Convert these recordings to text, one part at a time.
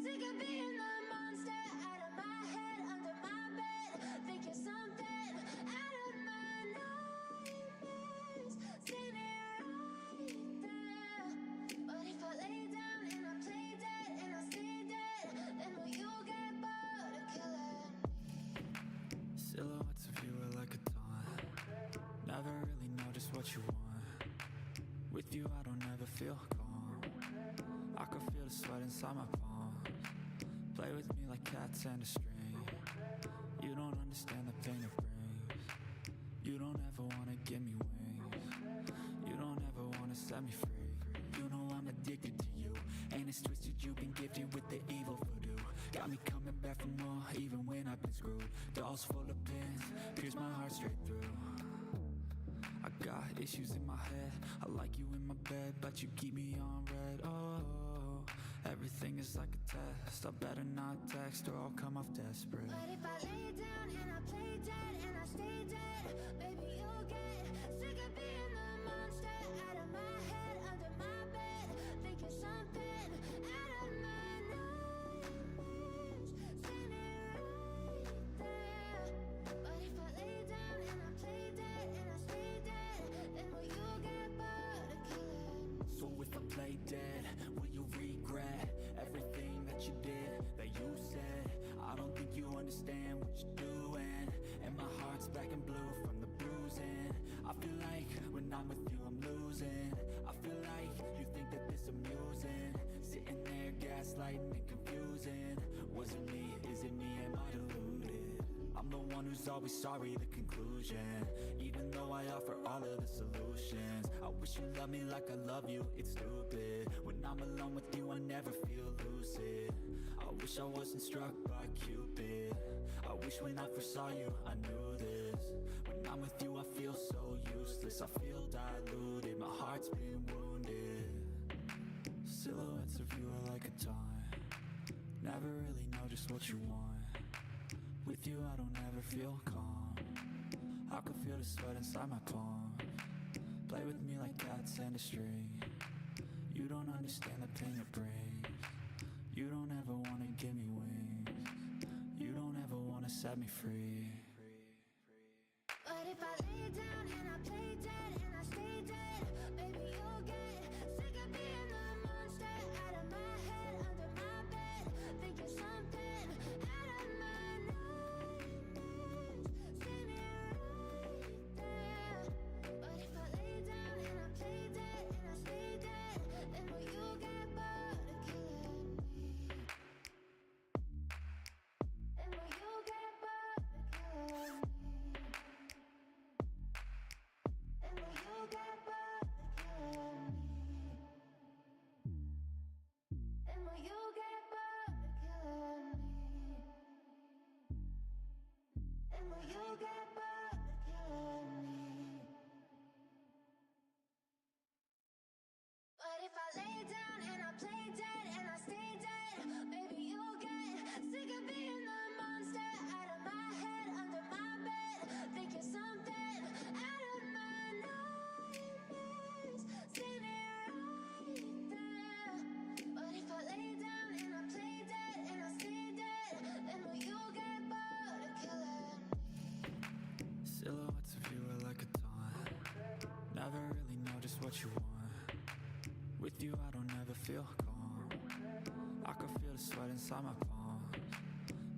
sick of being the monster out of my head, under my bed, thinking something out of my nightmares. Seen it right there. But if I lay down and I play dead and I stay dead, then will you get bored of killing me? Silhouettes of you are like a taunt. Never really know just what you want. With you I don't ever feel calm. I can feel the sweat inside my palms. Play with me like cats and a string. You don't understand the pain it brings. You don't ever wanna give me wings. You don't ever wanna set me free. You know I'm addicted to you, and it's twisted, you've been gifted with the evil voodoo. Got me coming back for more, even when I've been screwed. Dolls full of pins, pierce my heart straight through. I got issues in my head, I like you in my bed, but you keep me on red. Oh, everything is like a test, I better not text or I'll come off desperate. But if I lay down and I play dead and I stay dead, baby you'll get sick of being the monster out of my head, under my bed, thinking something out of my nightmares. Seen it right there. But if I lay down and I play dead and I stay dead, then will you get bored of killing me? So if I play dead, will you regret everything that you did, that you said? I don't think you understand what you're doing, and my heart's black and blue from the bruising. I feel like when I'm with you I'm losing. I feel like you think that this amusing, sitting there gaslighting and confusing. Was it me? Is it me? Am I deluded? I'm the one who's always sorry, the conclusion, even though I offer all of the solutions. I wish you loved me like I love you, it's stupid. When I'm alone with you I never feel lucid. I wish I wasn't struck by Cupid. I wish when I first saw you I knew this. When I'm with you I feel so useless, I feel diluted, my heart's been wounded. Silhouettes of you are like a taunt. Never really know just what you want. With you I don't ever feel calm. I can feel the sweat inside my palms. Play with me like cats and a string. You don't understand the pain it brings. You don't ever wanna give me wings. You don't ever wanna set me free. But if I lay down and I play dead and I stay dead, baby you'll get sick of being the monster out of my head, under my bed, thinking something out of my nightmares. Seen it right there. But if I lay down and I play dead and I stay dead, then will you get bored of killing me? And will you get bored of killing me? And will you get bored of killing me? And will you get bored of killing me? And will you get bored of killing me? But if I lay down and I play dead and I stay dead, baby you'll get sick of being the monster out of my head, under my bed, thinking something out of my nightmares. Seen it right there. But if I lay down and I play dead and I stay dead, then will you get bored of killing me? Silhouettes of you are like a taunt. Never really know just what you want. With you I don't ever feel calm. I can feel the sweat inside my palms.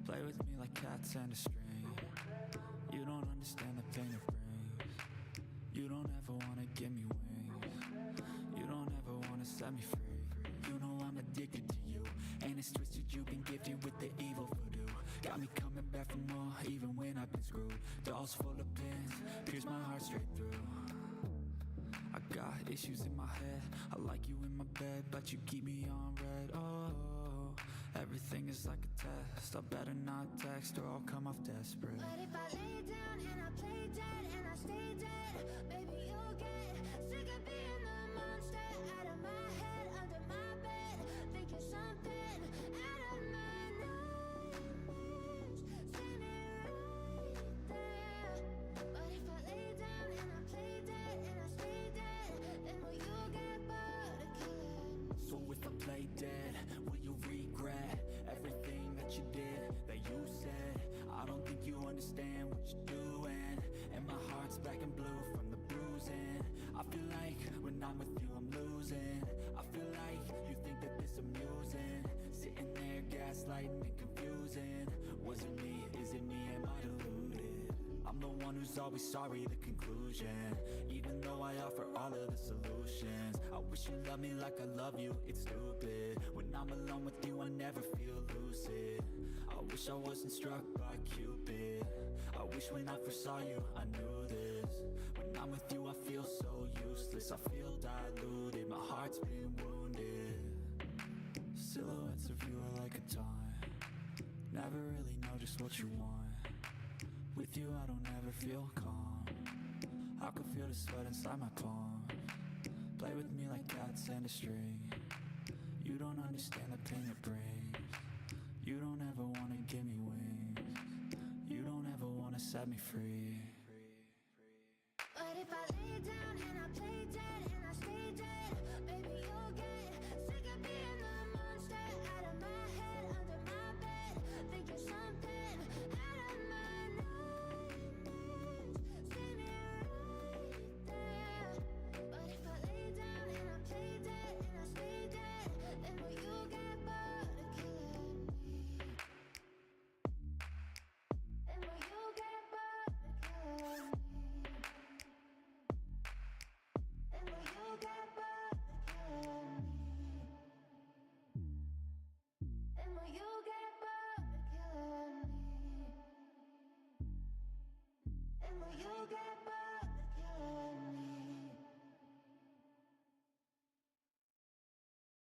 Play with me like cats and a string. You don't understand the pain it brings. You don't ever wanna give me wings. You don't ever wanna set me free. You know I'm addicted to you, and it's twisted, you've been gifted with the evil voodoo. Got me coming back for more, even when I've been screwed. Dolls full of pins, pierce my heart straight through. I got issues in my head, I like you in my bed, but you keep me on red. Oh, everything is like a test, I better not text or I'll come off desperate. But if I lay down and I play dead and I stay dead, baby you'll get sick of being the monster out of my head, under my bed, thinking something out of my nightmares. Seen it right there. But if I lay down and I play dead and I stay dead, then will you get bored of killing me? So if I play dead, will you regret what you're doing, and my heart's black and blue from the bruising. I feel like when I'm with you I'm losing. I feel like you think that this amusing, sitting there gaslighting and confusing. Was it me? Is it me? Am I deluded? I'm the one who's always sorry, the conclusion. Even though I offer all of the solutions, I wish you loved me like I love you, it's stupid. When I'm alone with you I never feel lucid. I wish I wasn't struck by Cupid. I wish when I first saw you I knew this. When I'm with you I feel so useless, I feel diluted, my heart's been wounded. Silhouettes of you are like a taunt, never really know just what you want. With you I don't ever feel calm, I can feel the sweat inside my palm. Play with me like cats and a string, you don't understand the pain it brings. You don't ever wanna give me wings, you don't ever wanna set me free. But if I lay down and I play dead and I stay dead, baby you'll get sick of being the monster out of my head, under my bed. Think you're something out of my nightmares. See me right there. But if I lay down and I play dead and I stay dead, then will you get bored of killing me? Then will you get bored of killing me? And will you get bored of killing me? And will you get bored of killing me? And will you get bored of killing me?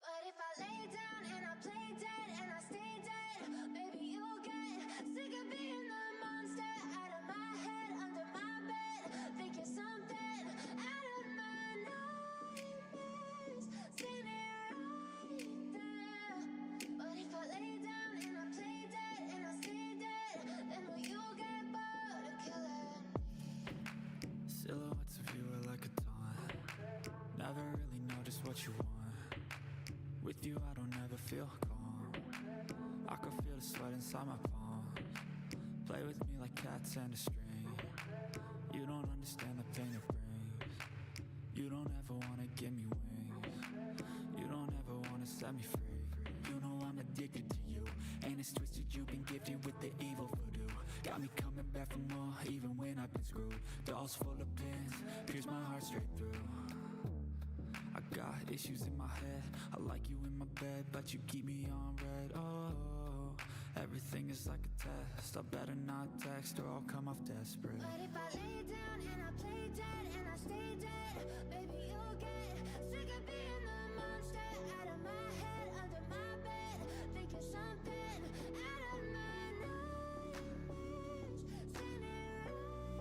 But if I lay down and I play dead and I stay dead, baby you'll get sick of being the monster out of my head, under my bed. Think you're something out of my nightmares. See me right there. But if I lay down and I play dead and I stay dead, then will you get bored of killing me? Silhouettes of you are like a taunt, never really know just what you want. With you I don't ever feel calm, I can feel the sweat inside my palm. Play with me like cats and a string, you don't understand the pain it brings. You don't ever wanna give me wings, you don't ever wanna set me free. You know I'm addicted to you, and it's twisted, you've been gifted with the evil voodoo. Got me coming back for more, even when I've been screwed. Dolls full of pins, pierce my heart straight through. I got issues in my head, I like you in my bed, but you keep me on red. Oh, everything is like a test, I better not text or I'll come off desperate. But if I lay down and I play dead and I stay dead, baby you'll get sick of being the monster out of my head, under my bed. Think you're something out of my nightmares. See me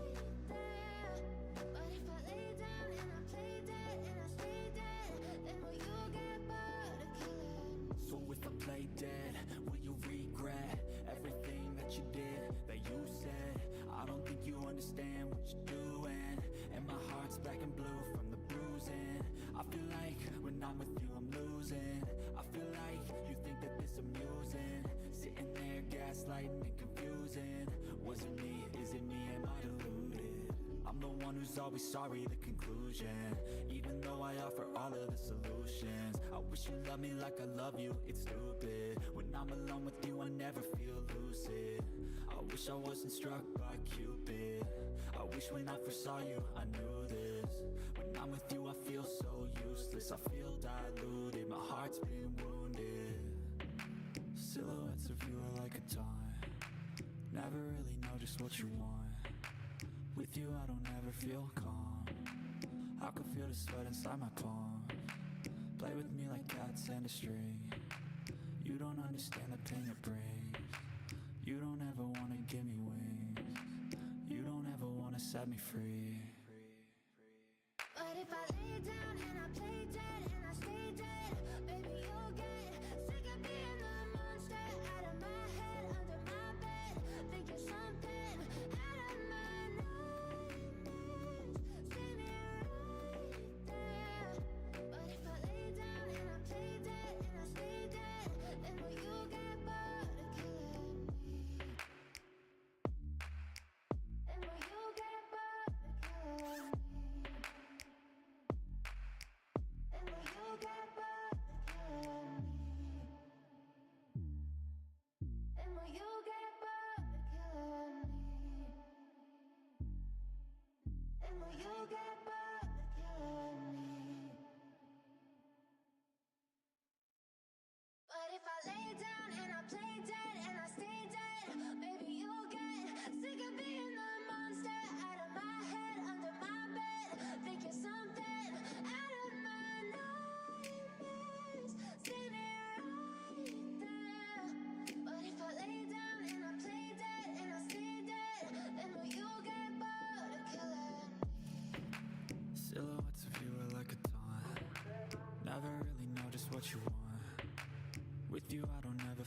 right there. But if I lay down and I play dead and I stay dead, then will you get bored of killing me? So if I play dead, will you regret everything that you did, that you said? I don't think you understand what you're doing, and my heart's black and blue from the bruising. I feel like when I'm with you I'm losing. I feel like you think that this amusing, sitting there gaslighting and confusing. Was it me? Is it me? Am I deluded? I'm the one who's always sorry, the conclusion. Even though I offer all of the solutions, I wish you loved me like I love you, it's stupid. When I'm alone with you I never feel lucid. I wish I wasn't struck by Cupid. I wish when I first saw you I knew this. When I'm with you I feel so useless, I feel diluted, my heart's been wounded. Silhouettes of you are like a taunt, never really know just what you want. With you I don't ever feel calm, I can feel the sweat inside my palm. Play with me like cats and a string, you don't understand the pain it brings. You don't ever wanna give me wings, you don't ever wanna set me free. But if I lay down and I play dead and I stay dead, baby you'll get sick of being the monster out of my head, under my bed. Think you're something out of my nightmares. See me right there. But if I lay down and I play dead and I stay dead, then will you get bored of killing me?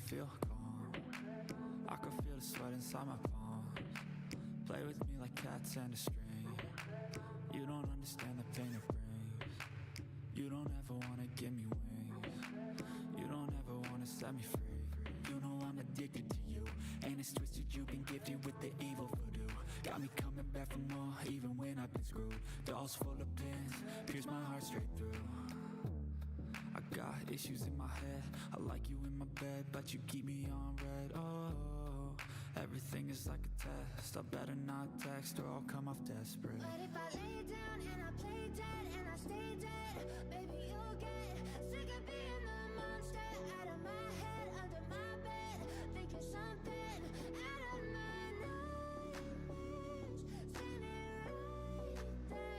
feel calm. I can feel the sweat inside my palms. Play with me like cats and a string. You don't understand the pain it brings. You don't ever wanna give me wings. You don't ever wanna set me free. You know I'm addicted to you, and it's twisted. You've been gifted with the evil voodoo. Got me coming back for more, even when I've been screwed. Dolls full of pins, pierce my heart straight through. I got issues in my head. I like you in my bed, but you keep me on red. Oh, everything is like a test. I better not text or I'll come off desperate. But if I lay down and I play dead and I stay dead, baby, you'll get sick of being the monster out of my head, under my bed, thinking something out of my nightmares, standing right there.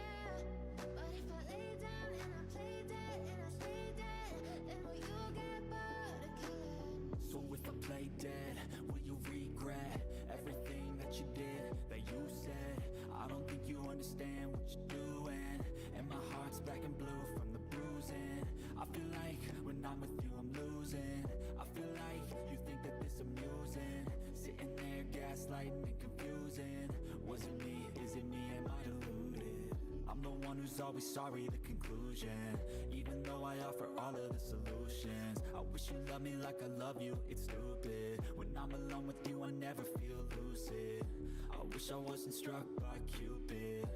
But if I lay down and I play dead and I stay dead, then will you get bored of killing me? So if I play dead, will you regret everything that you did, that you said? I don't think you understand what you're doing, and my heart's black and blue from the bruising. I feel like when I'm with you I'm losing. I feel like you think that this amusing, sitting there gaslighting and confusing. Was it me? Is it me? Am I deluded? I'm the one who's always sorry, the conclusion, even though I offer all of the solutions. I wish you loved me like I love you, it's stupid. When I'm alone with you I never feel lucid. I wish I wasn't struck by Cupid.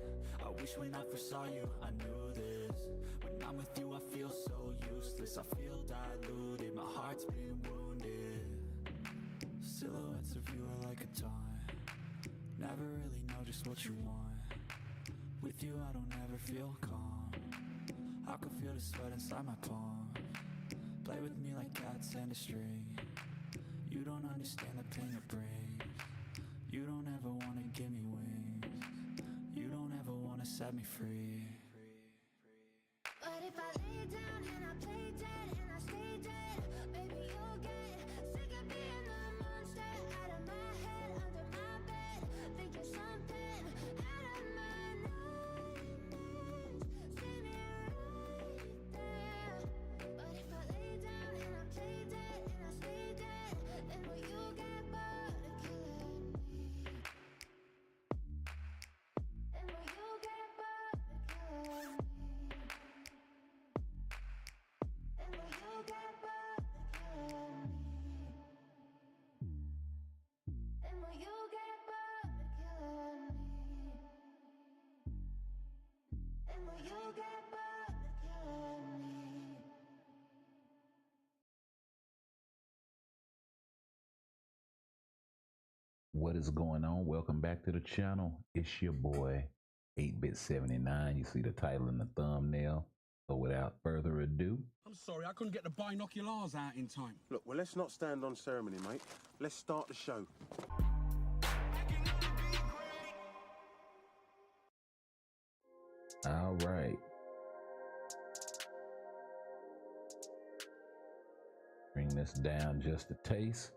I wish when I first saw you I knew this. When I'm with you I feel so useless. I feel diluted, my heart's been wounded. Silhouettes of you are like a taunt. Never really know just what you want. With you I don't ever feel calm. I can feel the sweat inside my palms. Play with me like cats and a string. You don't understand the pain it brings. You don't ever wanna give me wings. You don't ever wanna set me free. But if I lay down and I play dead and I stay dead, baby, you'll get sick of being the monster out of my head, under my bed, thinking something out of my nightmares, standing right there. But if I lay down and I play dead and I stay dead, then will you get bored of killing me? And will you get bored of killing me? And will you get bored of killing me? And will you get bored of killing me? And will you get bored of killing me? What is going on? Welcome back to the channel. It's your boy 8bit79. You see the title in the thumbnail. So without further ado, I'm sorry, I couldn't get the binoculars out in time. Look, well, let's not stand on ceremony, mate. Let's start the show. all right. Bring this down just a taste.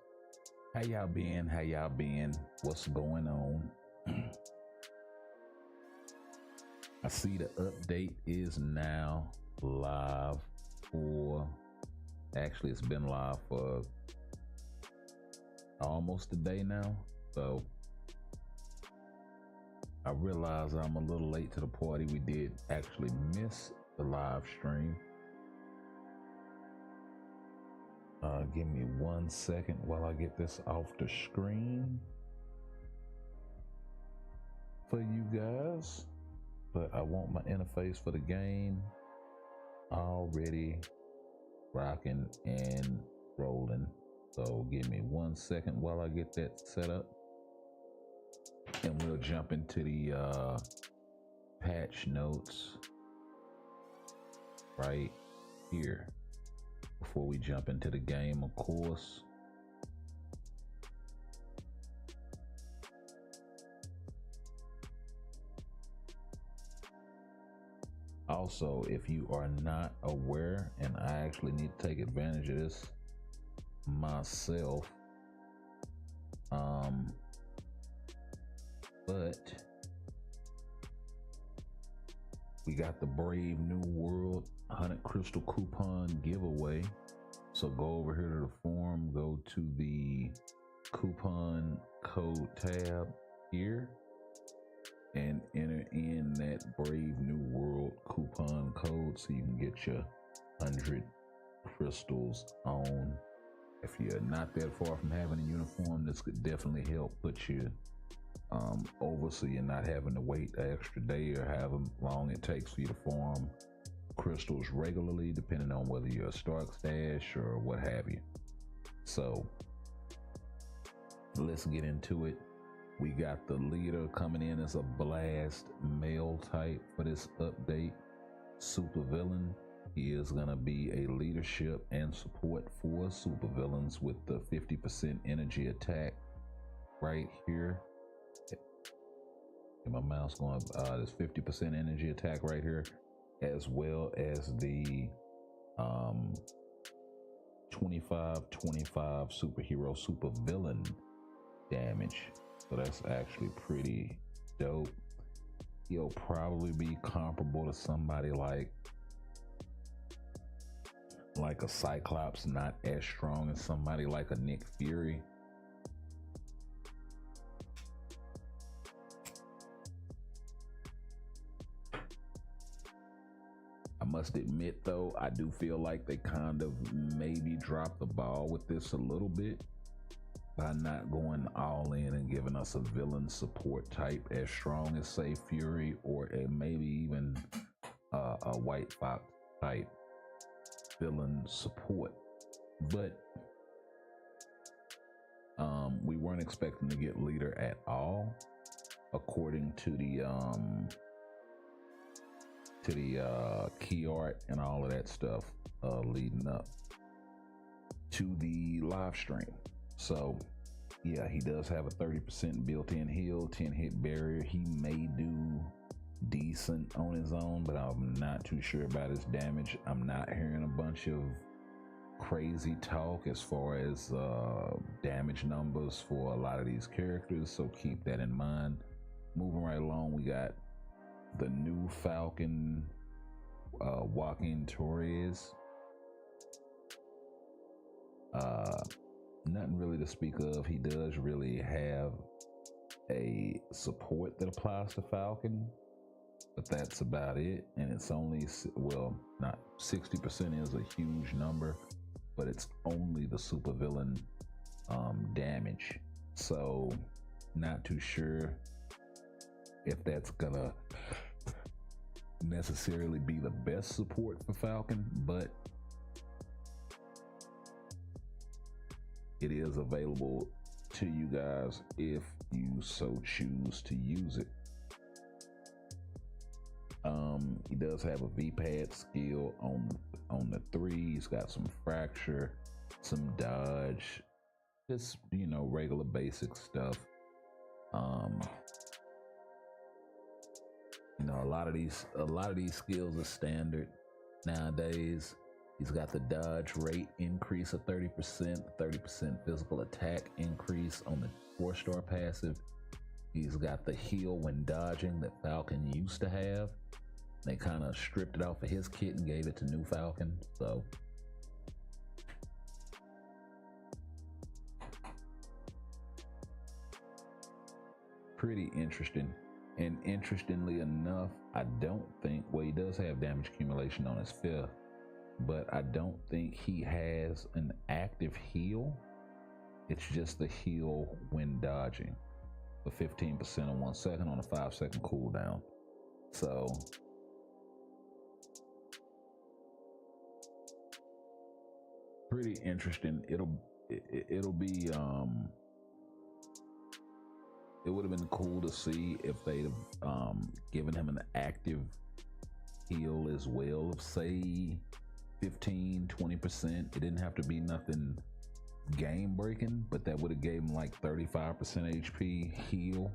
How y'all been? How y'all been? What's going on? I see the update is now live for, actually it's been live for almost a day now. So I realize I'm a little late to the party. We did actually miss the live stream. Give me 1 second while I get this off the screen for you guys. But I want my interface for the game already rocking and rolling. So give me 1 second while I get that set up. And we'll jump into the patch notes right here before we jump into the game, of course. Also, if you are not aware, and I actually need to take advantage of this myself, but we got the Brave New World 100 Crystal Coupon giveaway. So go over here to the forum, go to the coupon code tab here and enter in that Brave New World coupon code so you can get your 100 crystals on. If you're not that far from having a uniform, this could definitely help put you over so you're not having to wait an extra day or however long it takes for you to farm crystals regularly, depending on whether you're a Stark Stash or what have you. So let's get into it. We got the leader coming in as a blast male type for this update, supervillain. He is going to be a leadership and support for supervillains with the 50% energy attack right here. Get my mouse going. There's 50% energy attack right here, as well as the 25-25 superhero supervillain damage. So that's actually pretty dope. He'll probably be comparable to somebody like a Cyclops, not as strong as somebody like a Nick Fury. I must admit though, I do feel like they kind of maybe dropped the ball with this a little bit by not going all in and giving us a villain support type as strong as say Fury or maybe even a White Fox type villain support. But we weren't expecting to get leader at all, according to the key art and all of that stuff leading up to the live stream. So yeah, he does have a 30% built-in heal, 10 hit barrier. He may do decent on his own, but I'm not too sure about his damage. I'm not hearing a bunch of crazy talk as far as damage numbers for a lot of these characters, so keep that in mind. Moving right along, we got the new Falcon, Joaquin Torres. Nothing really to speak of. He does really have a support that applies to Falcon, but that's about it. And it's only, well, not 60% is a huge number, but it's only the supervillain damage. So not too sure if that's gonna necessarily be the best support for Falcon, but it is available to you guys if you so choose to use it. He does have a V-pad skill on the 3. He's got some fracture, some dodge, just regular basic stuff. A lot of these skills are standard nowadays. He's got the dodge rate increase of 30%, 30% physical attack increase on the 4-star passive. He's got the heal when dodging that Falcon used to have. They kind of stripped it off of his kit and gave it to New Falcon. So pretty interesting. And interestingly enough, I don't think, well, he does have damage accumulation on his 5th, but I don't think he has an active heal. It's just the heal when dodging for 15% in 1 second on a 5-second cooldown. So pretty interesting. It'll be it would have been cool to see if they'd have given him an active heal as well of say 15-20%. It didn't have to be nothing game breaking, but that would have gave him like 35% HP heal.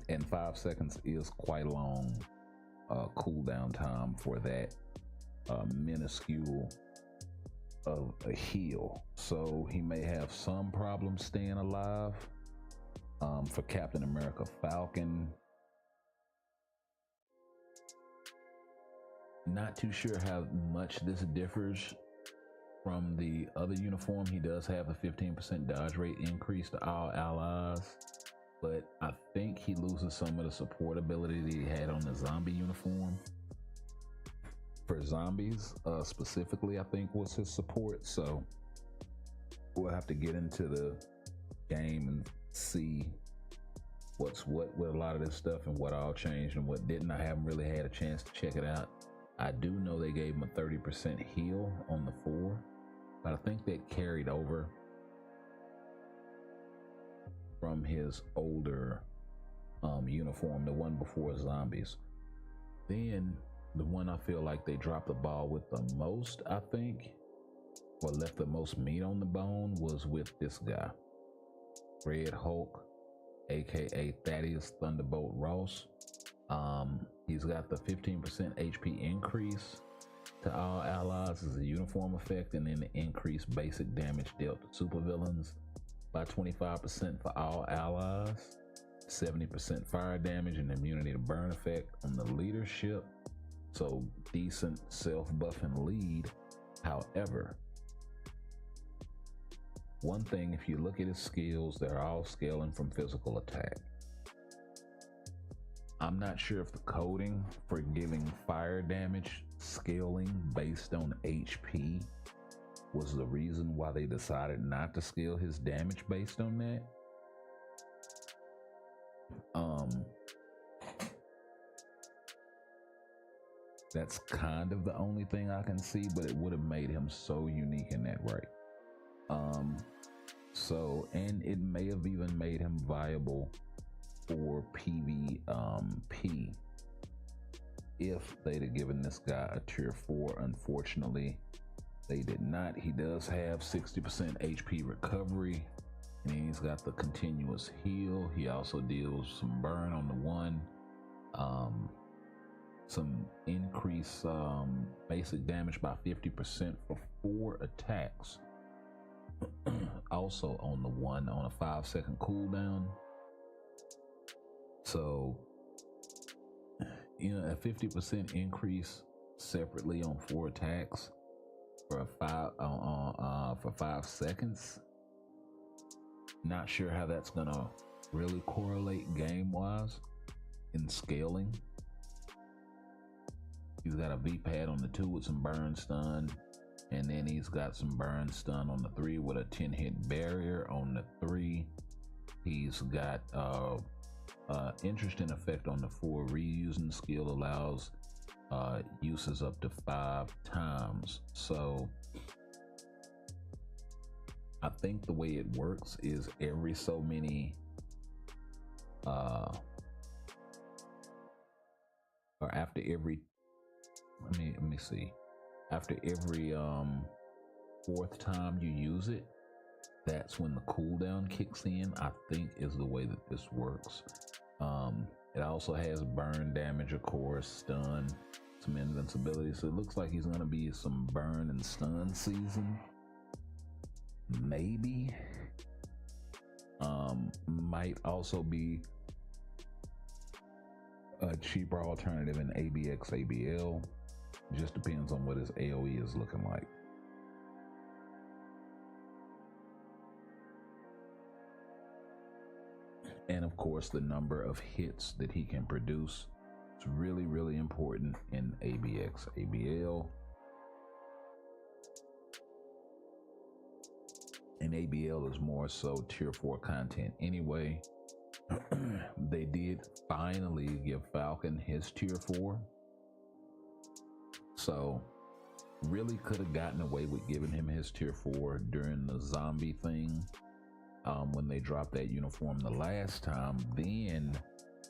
And 5 seconds is quite a long cooldown time for that minuscule of a heal. So he may have some problems staying alive. For Captain America Falcon, Not too sure how much this differs from the other uniform. He does have a 15% dodge rate increase to all allies, but I think he loses some of the support ability that he had on the zombie uniform. For zombies, specifically, I think was his support. So we'll have to get into the game and see what's what with a lot of this stuff and what all changed and what didn't. I haven't really had a chance to check it out. I do know they gave him a 30% heal on the 4, but I think that carried over from his older uniform, the one before zombies. Then the one I feel like they dropped the ball with the most, I think, or left the most meat on the bone, was with this guy, Red Hulk, aka Thaddeus Thunderbolt Ross. He's got the 15% HP increase to all allies as a uniform effect, and then the increased basic damage dealt to supervillains by 25% for all allies, 70% fire damage and immunity to burn effect on the leadership. So decent self-buffing lead. However, one thing, if you look at his skills, they're all scaling from physical attack. I'm not sure if the coding for giving fire damage scaling based on HP was the reason why they decided not to scale his damage based on that. That's kind of the only thing I can see, but it would have made him so unique in that right. And it may have even made him viable for PvP if they'd have given this guy a tier 4. Unfortunately, they did not. He does have 60% HP recovery, and he's got the continuous heal. He also deals some burn on the 1, some increase basic damage by 50% for 4 attacks. Also on the 1 on a 5-second cooldown. So, you know, a 50% increase separately on 4 attacks for for 5 seconds. Not sure how that's gonna really correlate game wise in scaling. He's got a V-pad on the 2 with some burn stun, and then he's got some burn stun on the 3 with a 10-hit barrier on the 3. He's got interesting effect on the 4. Reusing skill allows uses up to 5 times. So I think the way it works is every so many or after every let me see, after every 4th time you use it, that's when the cooldown kicks in, I think, is the way that this works. It also has burn damage, of course, stun, some invincibility. So it looks like he's gonna be some burn and stun season. Maybe. Might also be a cheaper alternative in ABX, ABL. Just depends on what his AoE is looking like. And of course, the number of hits that he can produce is really, really important in ABX, ABL. And ABL is more so tier 4 content anyway. They did finally give Falcon his tier 4. So really could have gotten away with giving him his tier 4 during the zombie thing. When they dropped that uniform the last time, then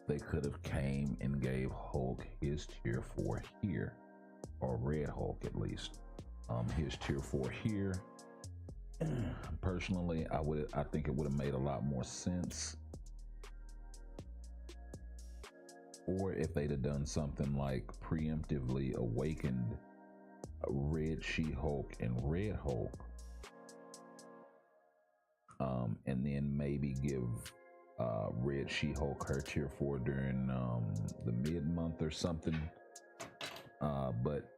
they could have came and gave Hulk his tier 4 here, or Red Hulk at least, his tier 4 here. Personally, I think it would have made a lot more sense. Or if they'd have done something like preemptively awakened Red She-Hulk and Red Hulk, and then maybe give Red She-Hulk her tier 4 during the mid-month or something. But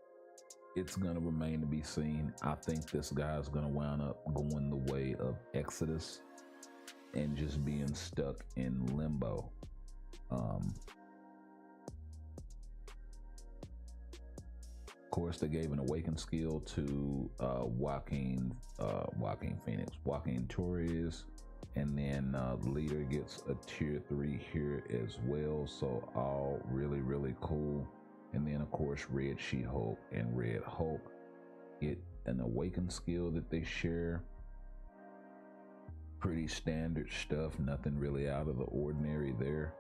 it's gonna remain to be seen. I think this guy's gonna wind up going the way of Exodus and just being stuck in limbo. Of course, they gave an awakened skill to Joaquin Torres, and then the leader gets a tier 3 here as well. So all really, really cool. And then of course, Red She-Hulk and Red Hulk get an awakened skill that they share. Pretty standard stuff, nothing really out of the ordinary there.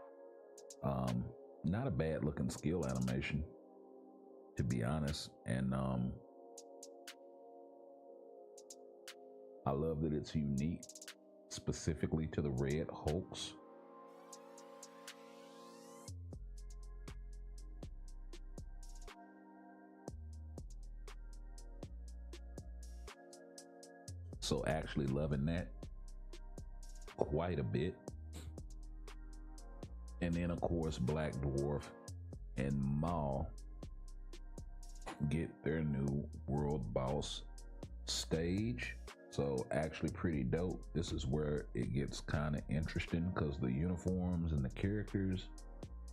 Not a bad looking skill animation, to be honest. And I love that it's unique specifically to the Red Hulks. So actually loving that quite a bit. And then of course Black Dwarf and Maul get their new World Boss stage. So actually pretty dope. This is where it gets kind of interesting because the uniforms and the characters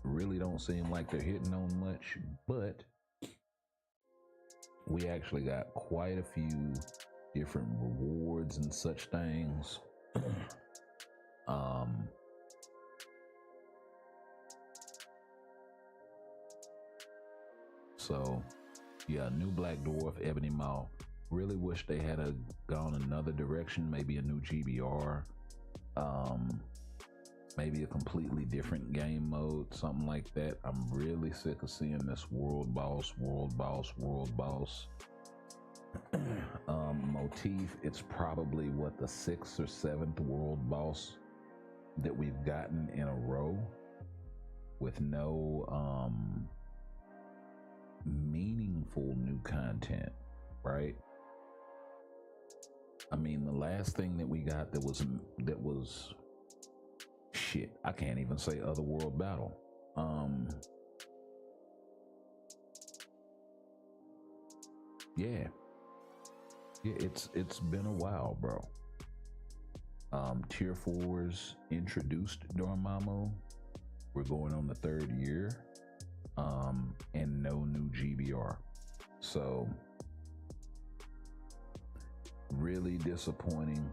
really don't seem like they're hitting on much, but we actually got quite a few different rewards and such things. So yeah, new Black Dwarf, Ebony Maw. Really wish they had gone another direction, maybe a new GBR, maybe a completely different game mode, something like that. I'm really sick of seeing this world boss motif. It's probably what, the 6th or 7th world boss that we've gotten in a row with no meaningful new content, right? I mean, the last thing that we got that was shit, I can't even say Otherworld Battle. Yeah, it's been a while, bro. Tier 4s introduced Dormammu. We're going on the 3rd year, and no new GBR. So really disappointing.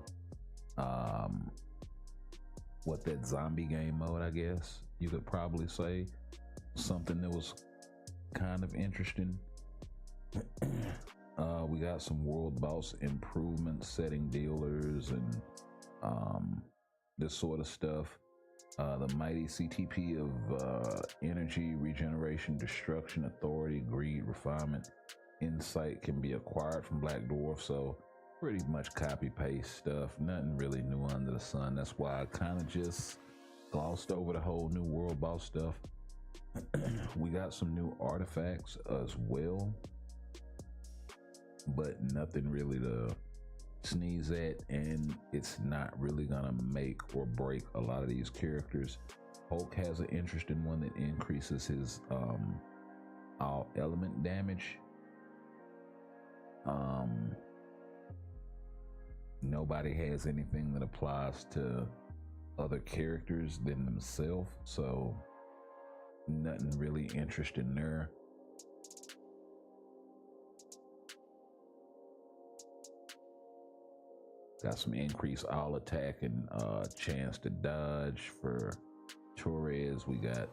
What that zombie game mode, I guess you could probably say, something that was kind of interesting. We got some world boss improvements, setting dealers, and this sort of stuff. The mighty CTP of energy, regeneration, destruction, authority, greed, refinement, insight can be acquired from Black Dwarf. So pretty much copy paste stuff, nothing really new under the sun. That's why I kind of just glossed over the whole new world boss stuff. We got some new artifacts as well, but nothing really to sneeze at, and it's not really gonna make or break a lot of these characters. Hulk has an interesting one that increases his all element damage. Nobody has anything that applies to other characters than themselves, so nothing really interesting there. Got some increased all attack and chance to dodge for Torres. We got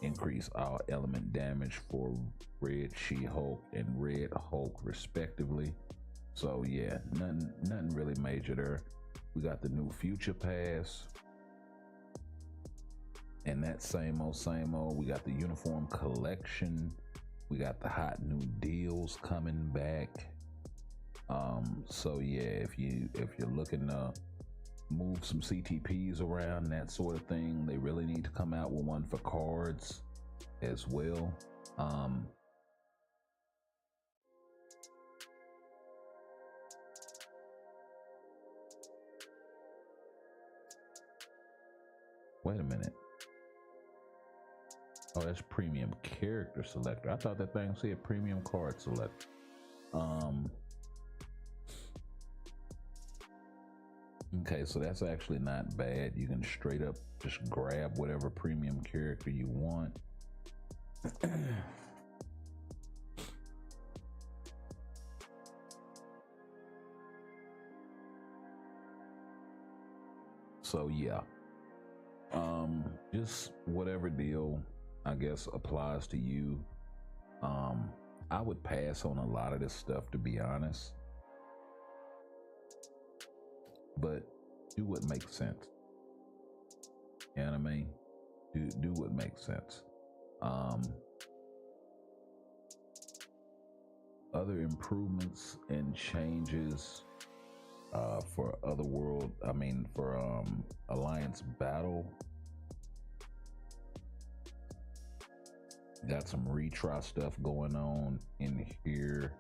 increased all element damage for Red She-Hulk and Red Hulk respectively. So yeah, nothing really major there. We got the new Future Pass, and that same old. We got the uniform collection. We got the hot new deals coming back. So yeah, if you're looking to move some CTPs around, that sort of thing, they really need to come out with one for cards as well. Wait a minute. Oh, that's premium character selector. I thought that thing said premium card selector. Okay, so that's actually not bad. You can straight up just grab whatever premium character you want. So yeah, just whatever deal I guess applies to you. I would pass on a lot of this stuff, to be honest, but do what makes sense. You know what I mean? Do what makes sense. Other improvements and changes for Alliance Battle. Got some retry stuff going on in here.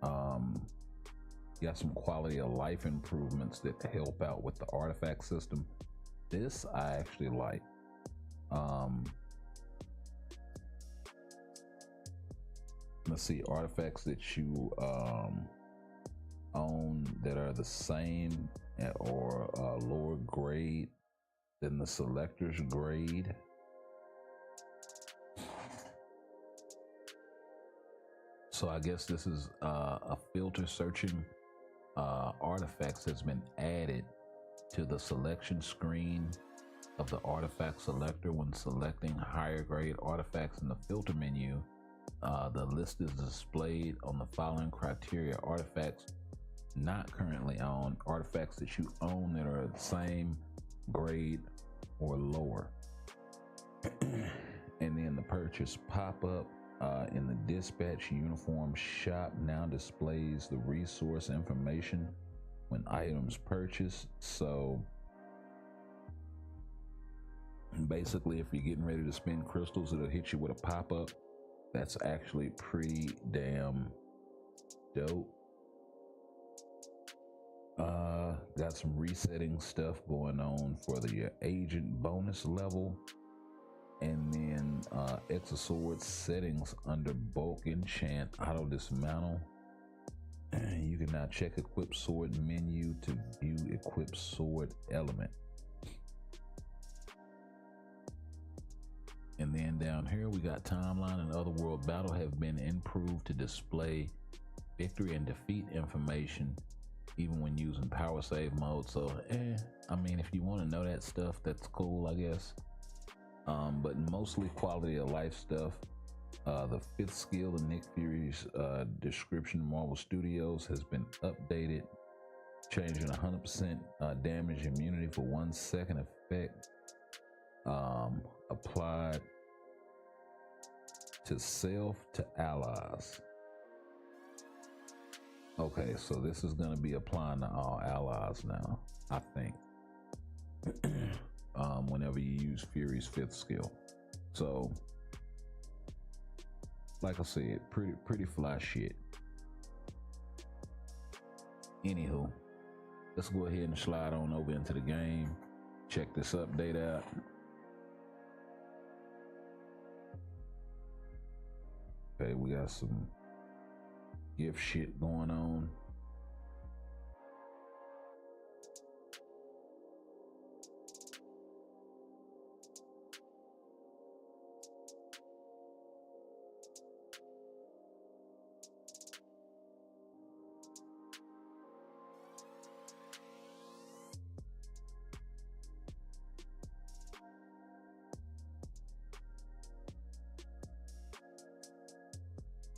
Got some quality of life improvements that help out with the artifact system. This I actually like. Let's see, artifacts that you own that are the same or lower grade than the selector's grade. So I guess this is a filter searching artifacts has been added to the selection screen of the artifact selector. When selecting higher grade artifacts in the filter menu, the list is displayed on the following criteria: artifacts not currently owned, artifacts that you own that are the same grade or lower. And then the purchase pop-up in the dispatch uniform shop now displays the resource information when items purchased. So basically, if you're getting ready to spend crystals, it'll hit you with a pop-up. That's actually pretty damn dope. Got some resetting stuff going on for the agent bonus level. And then Exosword settings under bulk enchant auto dismantle. You can now check equip sword menu to view equip sword element. And then down here we got timeline and otherworld battle have been improved to display victory and defeat information even when using power save mode. So I mean, if you want to know that stuff, that's cool, I guess. But mostly quality of life stuff. The 5th skill of Nick Fury's description, Marvel Studios, has been updated, changing 100% damage immunity for 1 second effect applied to self to allies. Okay, so this is going to be applying to all allies now, I think. Whenever you use Fury's 5th skill. So like I said, pretty fly shit. Anywho, let's go ahead and slide on over into the game. Check this update out. Okay, we got some gift shit going on.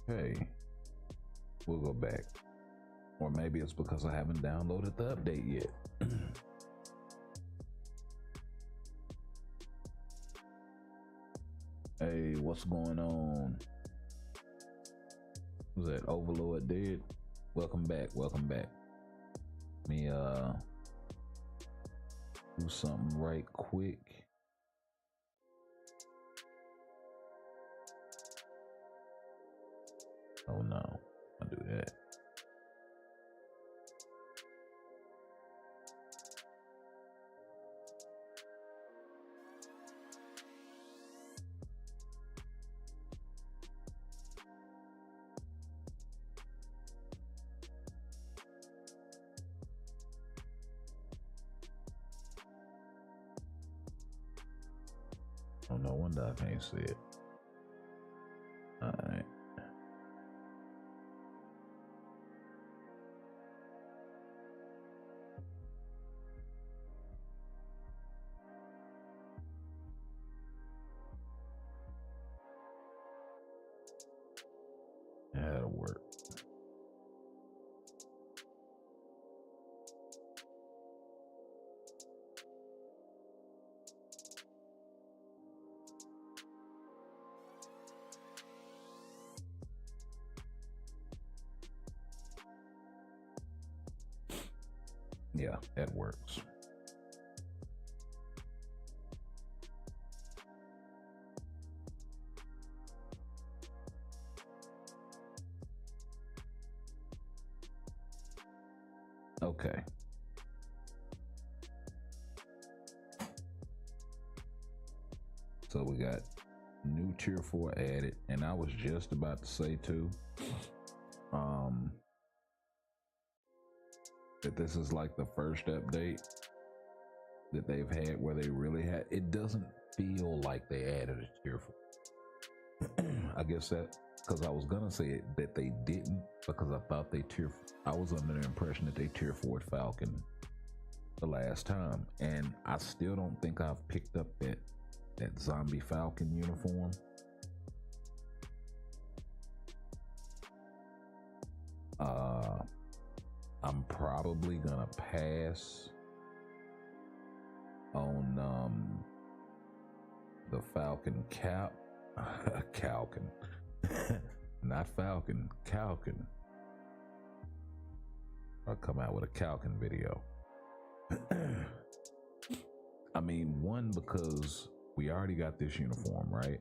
Hey, we'll go back. Or maybe it's because I haven't downloaded the update yet. Hey, what's going on? Was that Overlord dead? Welcome back, welcome back. Let me do something right quick. Oh no, I'll do that. no wonder I can't see it. All right. That'll work. Yeah, that works. Okay. So we got new tier 4 added, and I was just about to say too, that this is like the first update that they've had where they really had, it doesn't feel like they added a tier 4. I guess that, because I was gonna say it, that they didn't, because I thought I was under the impression that they tier 4'd Falcon the last time, and I still don't think I've picked up that zombie Falcon uniform. I'm probably gonna pass on the Falcon cap. Calcon. Not Falcon, Calcon. I'll come out with a Calcon video. I mean, one, because we already got this uniform, right?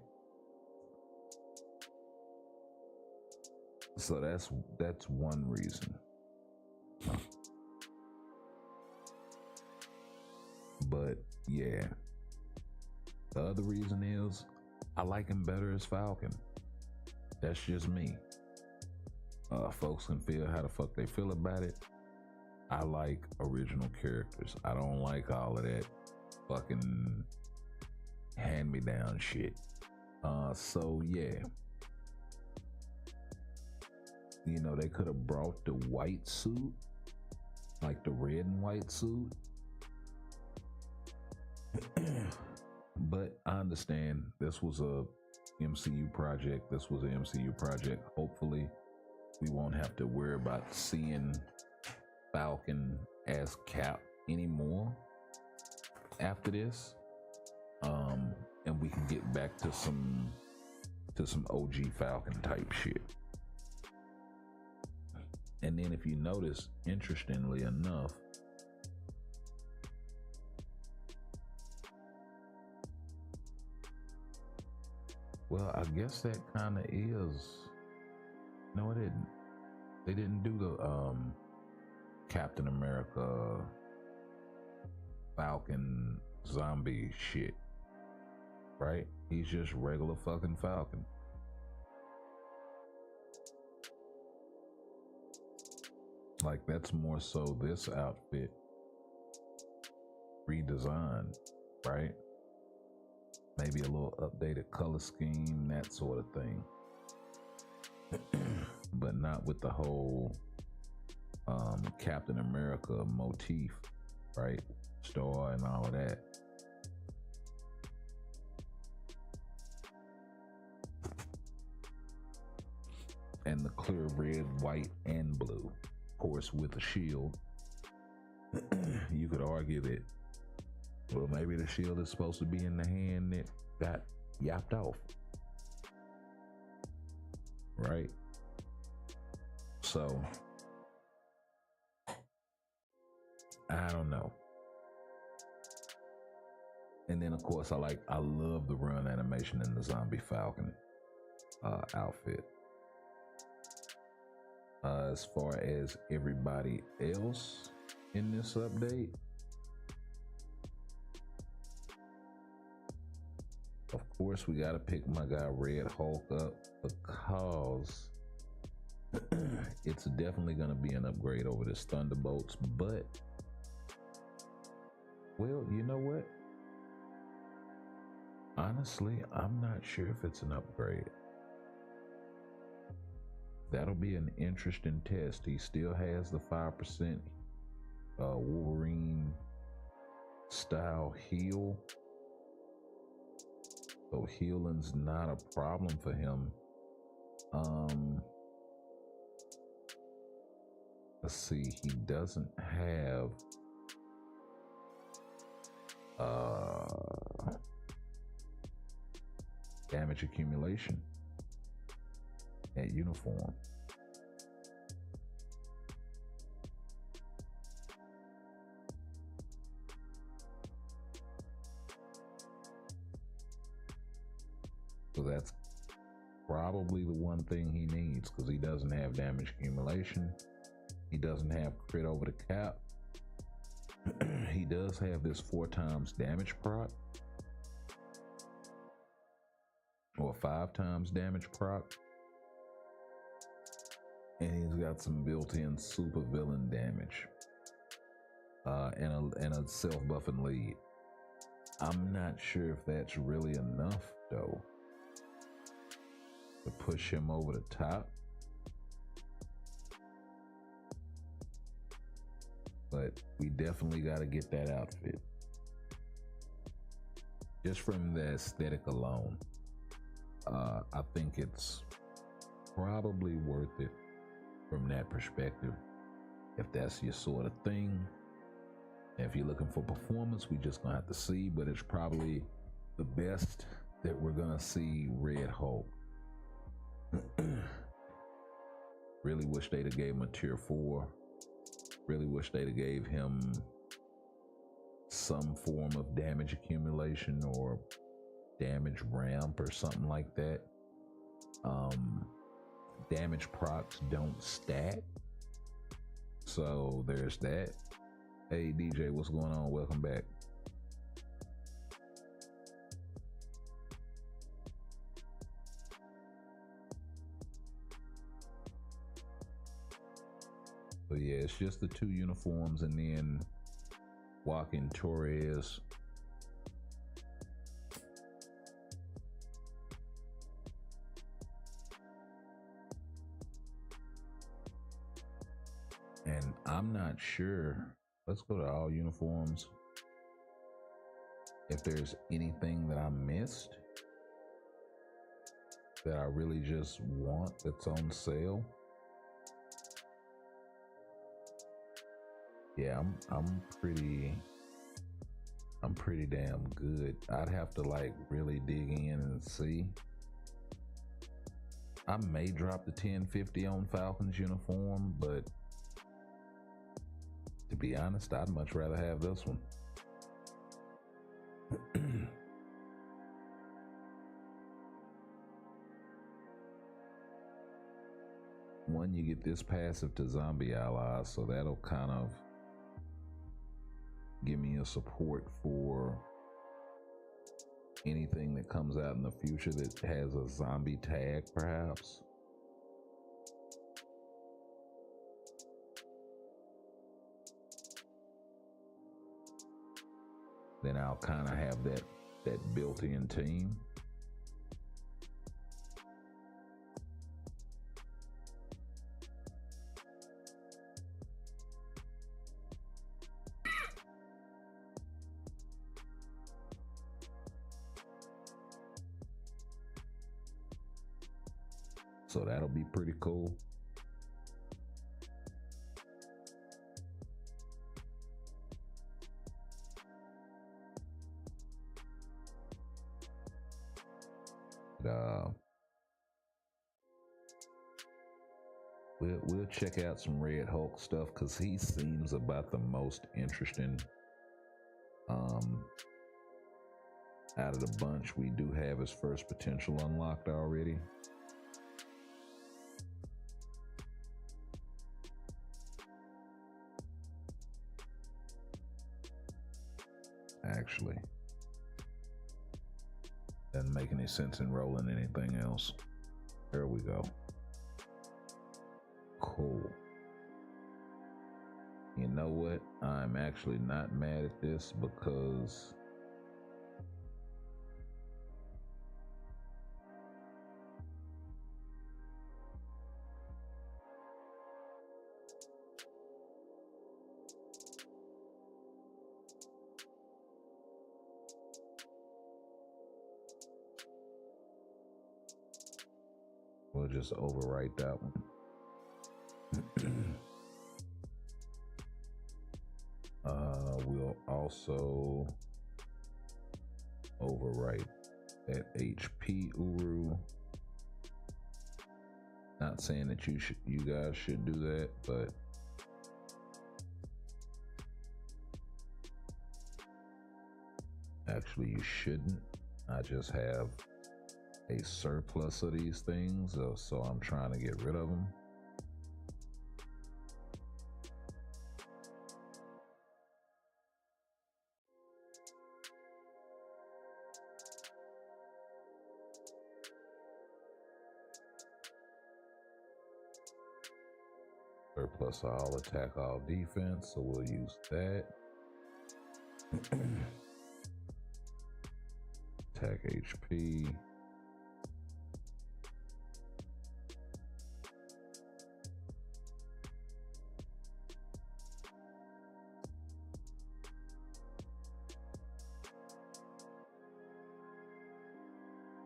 So that's one reason. But yeah, the other reason is I like him better as Falcon. That's just me. Folks can feel how the fuck they feel about it. I like original characters. I don't like all of that fucking hand-me-down shit. So yeah, you know, they could have brought the white suit, like the red and white suit. But I understand this was a MCU project. Hopefully we won't have to worry about seeing Falcon as Cap anymore after this. And we can get back to some OG Falcon type shit. And then if you notice, interestingly enough, well, I guess that kind of is. No, it didn't. They didn't do the Captain America Falcon zombie shit, right? He's just regular fucking Falcon. Like, that's more so this outfit redesigned, right? Maybe a little updated color scheme, that sort of thing. But not with the whole Captain America motif, right? Star and all of that. And the clear red, white, and blue. Of course, with a shield. You could argue that, well, maybe the shield is supposed to be in the hand that got yapped off. Right? So, I don't know. And then, of course, I love the run animation in the Zombie Falcon outfit. As far as everybody else in this update, of course, we gotta pick my guy Red Hulk up because it's definitely gonna be an upgrade over this Thunderbolts. But, well, you know what? Honestly, I'm not sure if it's an upgrade. That'll be an interesting test. He still has the 5% Wolverine style heal. So healing's not a problem for him. Let's see, he doesn't have damage accumulation at uniform. So that's probably the one thing he needs, because he doesn't have damage accumulation. He doesn't have crit over the cap. He does have this 4 times damage proc, or 5 times damage proc. And he's got some built-in super villain damage. And a self-buffing lead. I'm not sure if that's really enough, though, to push him over the top. But we definitely got to get that outfit. Just from the aesthetic alone, I think it's probably worth it from that perspective, if that's your sort of thing. If you're looking for performance, we just gonna have to see, but it's probably the best that we're gonna see Red Hulk. Really wish they'd have gave him a tier 4. Really wish they'd have gave him some form of damage accumulation or damage ramp or something like that. Damage procs don't stack, so there's that. Hey DJ, what's going on? Welcome back. So yeah, it's just the 2 uniforms, and then Joaquin Torres. And I'm not sure. Let's go to all uniforms. If there's anything that I missed that I really just want that's on sale. Yeah, I'm pretty damn good. I'd have to like really dig in and see. I may drop the 1050 on Falcon's uniform, but to be honest, I'd much rather have this one. One, you get this passive to zombie allies, so that'll kind of give me a support for anything that comes out in the future that has a zombie tag, perhaps. Then I'll kind of have that built-in team. So that'll be pretty cool. We'll check out some Red Hulk stuff, because he seems about the most interesting out of the bunch. We do have his first potential unlocked already. Actually, doesn't make any sense in rolling anything else. There we go. Cool. You know what? I'm actually not mad at this, because We'll just overwrite that one. We'll also overwrite that HP Uru. Not saying that you guys should do that, but actually you shouldn't. I just have a surplus of these things, so I'm trying to get rid of them. Surplus all attack, all defense, so we'll use that. Attack HP.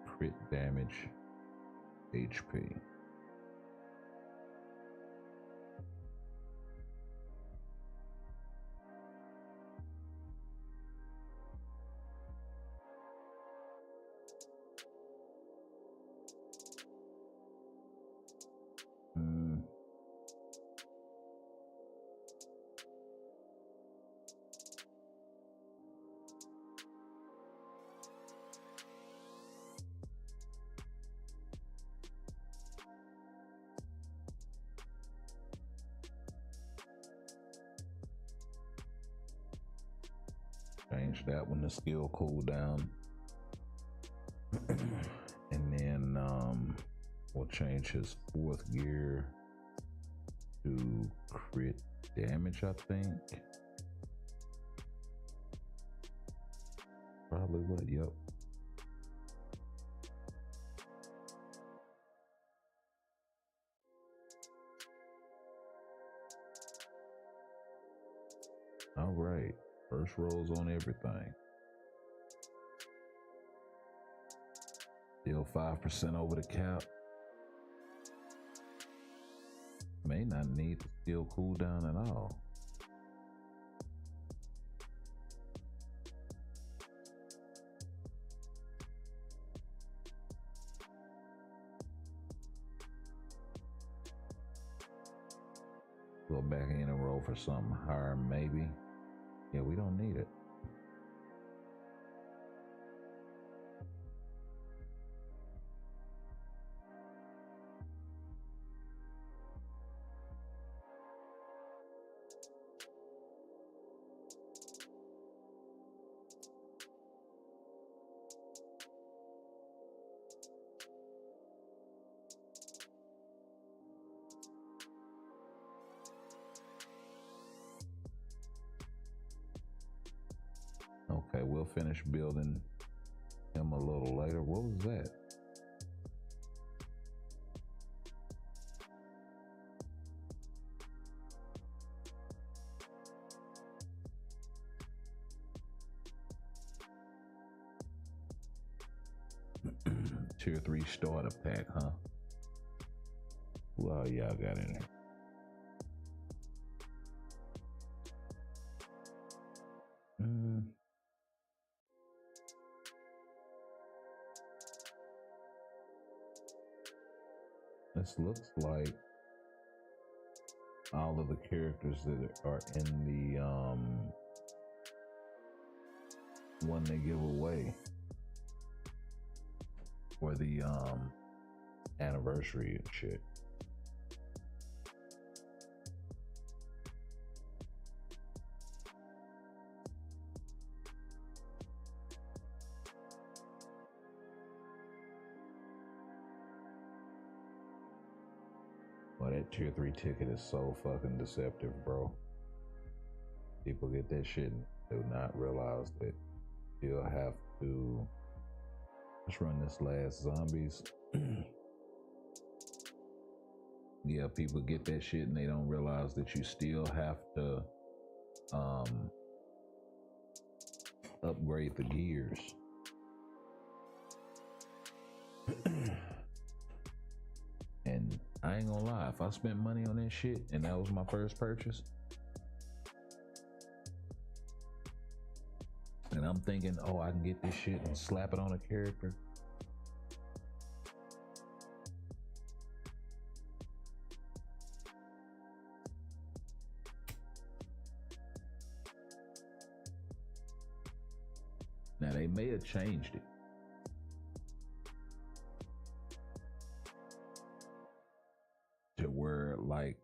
Crit damage, HP. Change that one to skill cooldown. And then we'll change his 4th gear to crit damage, I think. Probably would, yep. All right. First rolls on everything. Still 5% over the cap. May not need the skill cooldown at all. Go back in and roll for something higher, maybe. Yeah, we don't need it. Okay, we'll finish building him a little later. What was that? Tier 3 starter pack, huh? Who all y'all got in there? This looks like all of the characters that are in the one they give away for the anniversary and shit. Well, that tier 3 ticket is so fucking deceptive, bro. People get that shit and do not realize that you'll have to. Let's run this last zombies. Yeah, people get that shit and they don't realize that you still have to upgrade the gears. I ain't gonna lie. If I spent money on that shit and that was my first purchase, and I'm thinking, oh, I can get this shit and slap it on a character. Now they may have changed it to where, like,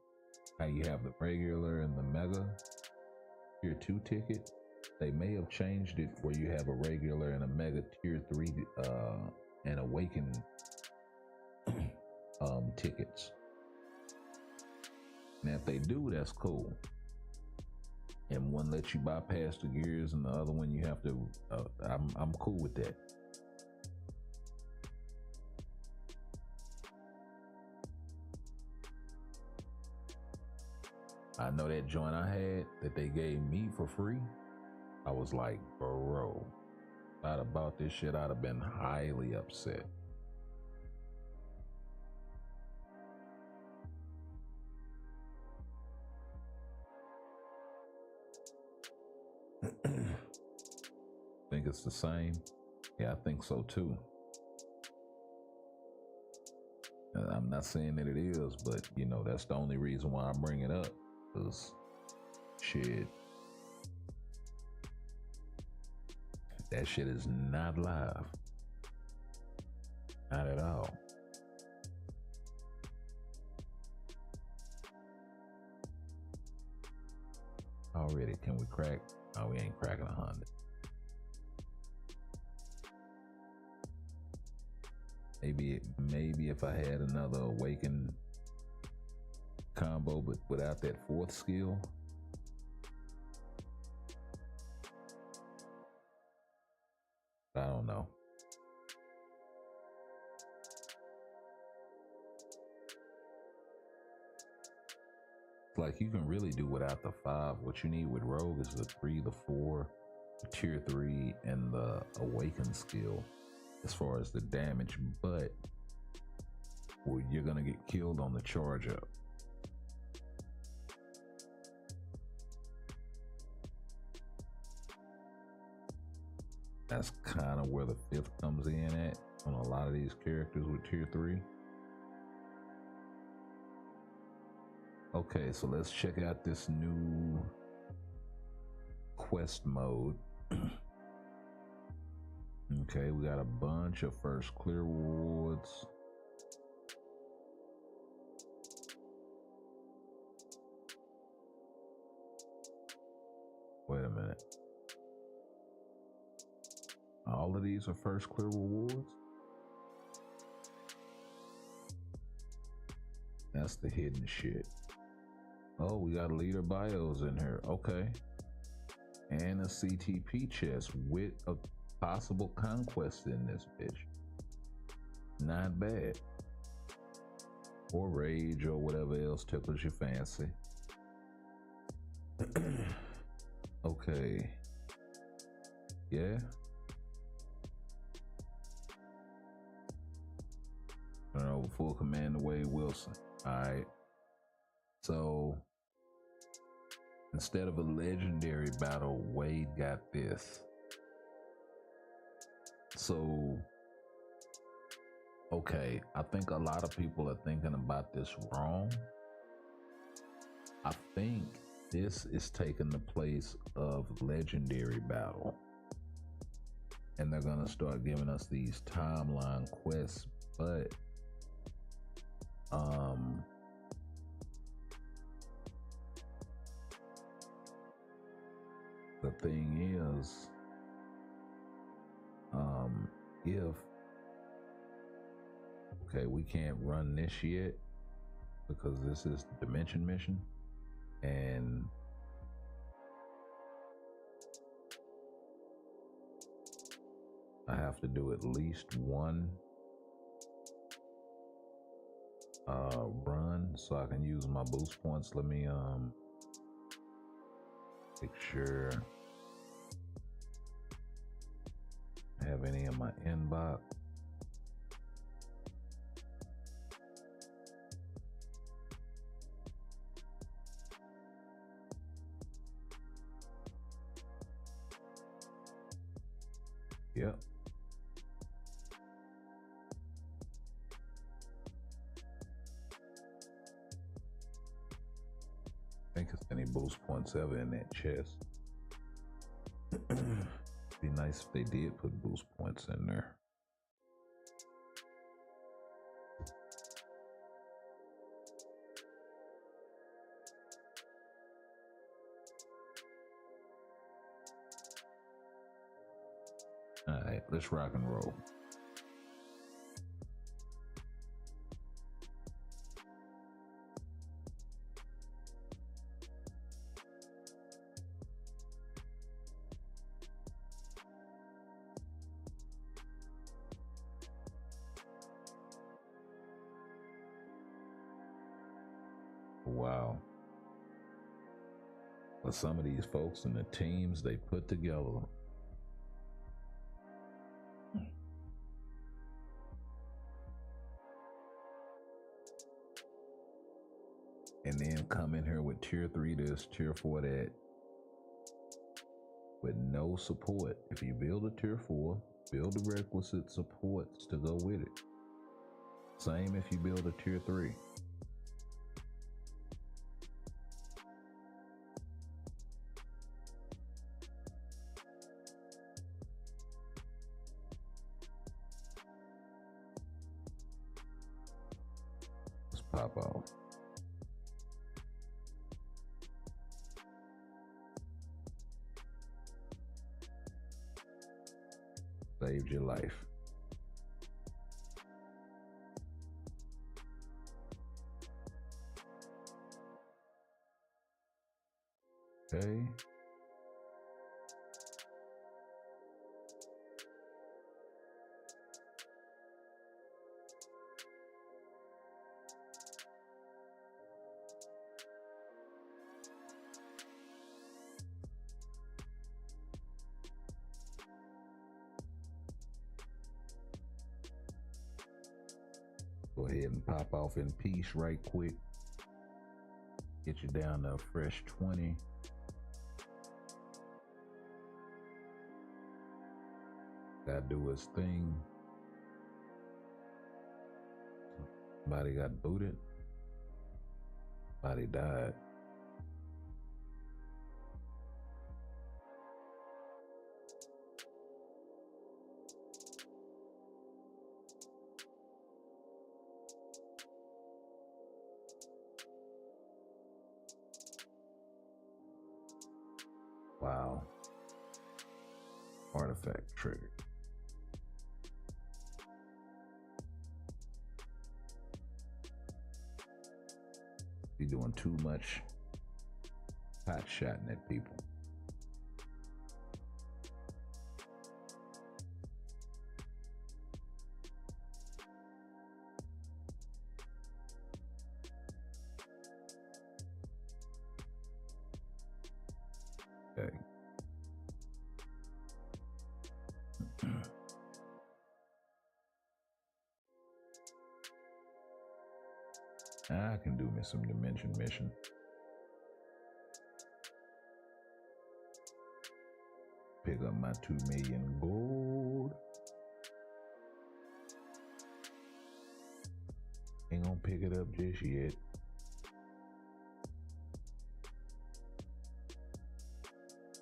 how you have the regular and the mega tier 2 ticket. They may have changed it where you have a regular and a mega tier 3 and awaken tickets. Now if they do, that's cool. And one lets you bypass the gears and the other one you have to I'm cool with that. I know that joint I had that they gave me for free, I was like, bro, if I'd have bought this shit, I'd have been highly upset. Think it's the same? Yeah, I think so too. I'm not saying that it is, but you know, that's the only reason why I bring it up. Cause shit, that shit is not live. Not at all. Already, can we crack? Oh, we ain't cracking 100. Maybe if I had another awaken combo, but without that fourth skill. I don't know. It's like you can really do without the 5. What you need with Rogue is the 3, the 4, the tier 3, and the awaken skill as far as the damage, but well, you're gonna get killed on the charge up. That's kind of where the 5th comes in at on a lot of these characters with tier 3. Okay, so let's check out this new quest mode. Okay, we got a bunch of first clear rewards. Wait a minute. All of these are first clear rewards? That's the hidden shit. Oh, we got leader bios in here. Okay. And a CTP chest with a possible conquest in this bitch. Not bad. Or rage or whatever else tickles your fancy. Okay. Yeah. Turn over full command to Wade Wilson. Alright. So instead of a legendary battle, Wade got this. So, okay, I think a lot of people are thinking about this wrong. I think this is taking the place of legendary battle. And they're gonna start giving us these timeline quests, but the thing is, if okay, we can't run this yet because this is the dimension mission, and I have to do at least one run so I can use my boost points. Let me make sure I have any in my inbox. Yep. I think it's any boost points ever in that chest. Be nice if they did put boost points in there. All right, let's rock and roll. Wow. But some of these folks and the teams they put together. And then come in here with tier 3 this, tier 4 that, with no support. If you build a tier 4, build the requisite supports to go with it. Same if you build a tier 3. Let's pop off. Saved your life. Okay. Go ahead and pop off in peace right quick. Get you down to a fresh 20. Gotta do his thing. Somebody got booted. Somebody died. Wow. Artifact triggered. Be doing too much hot shotting at people. Okay. I can do me some dimension mission. Pick up my 2 million gold. Ain't gonna pick it up just yet.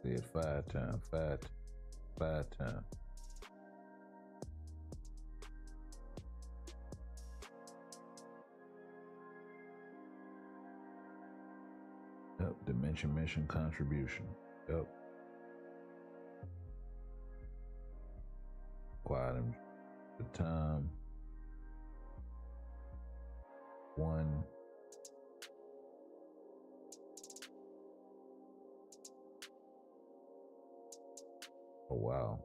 Said 5 times, 5 times. Yep, dimension mission contribution. Yep. Quiet him. The time. 1. Oh wow.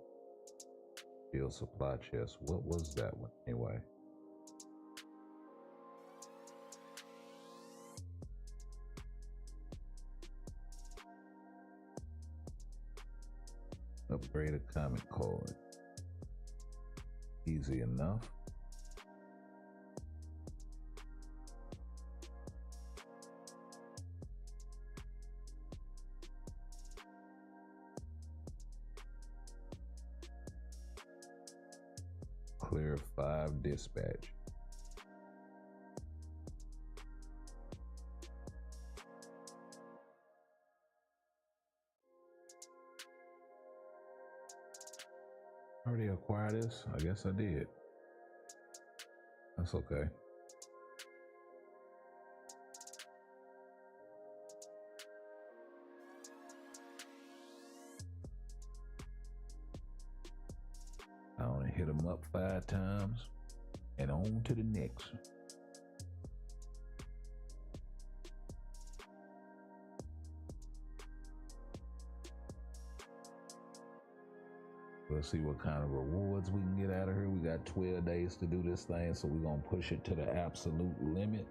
Field supply chest. What was that one anyway? Upgrade a comic card. Easy enough. Tier 5 dispatch. Already acquired this? I guess I did. That's okay. I only hit them up 5 times and on to the next. We'll see what kind of rewards we can get out of here. We got 12 days to do this thing, so we're going to push it to the absolute limit.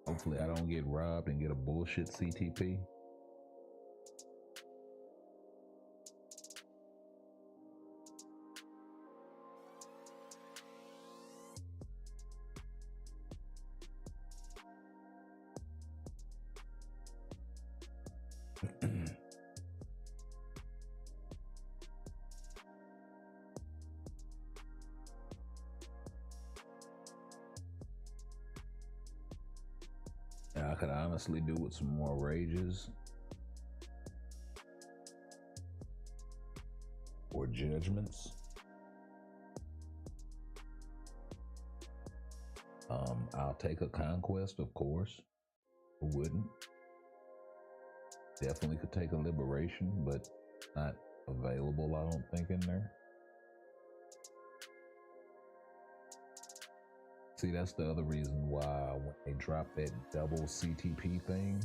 Hopefully I don't get robbed and get a bullshit CTP. I could honestly do with some more rages or judgments. I'll take a conquest, of course. Who wouldn't? Definitely could take a liberation, but not available, I don't think, in there. See, that's the other reason why when they dropped that double CTP thing,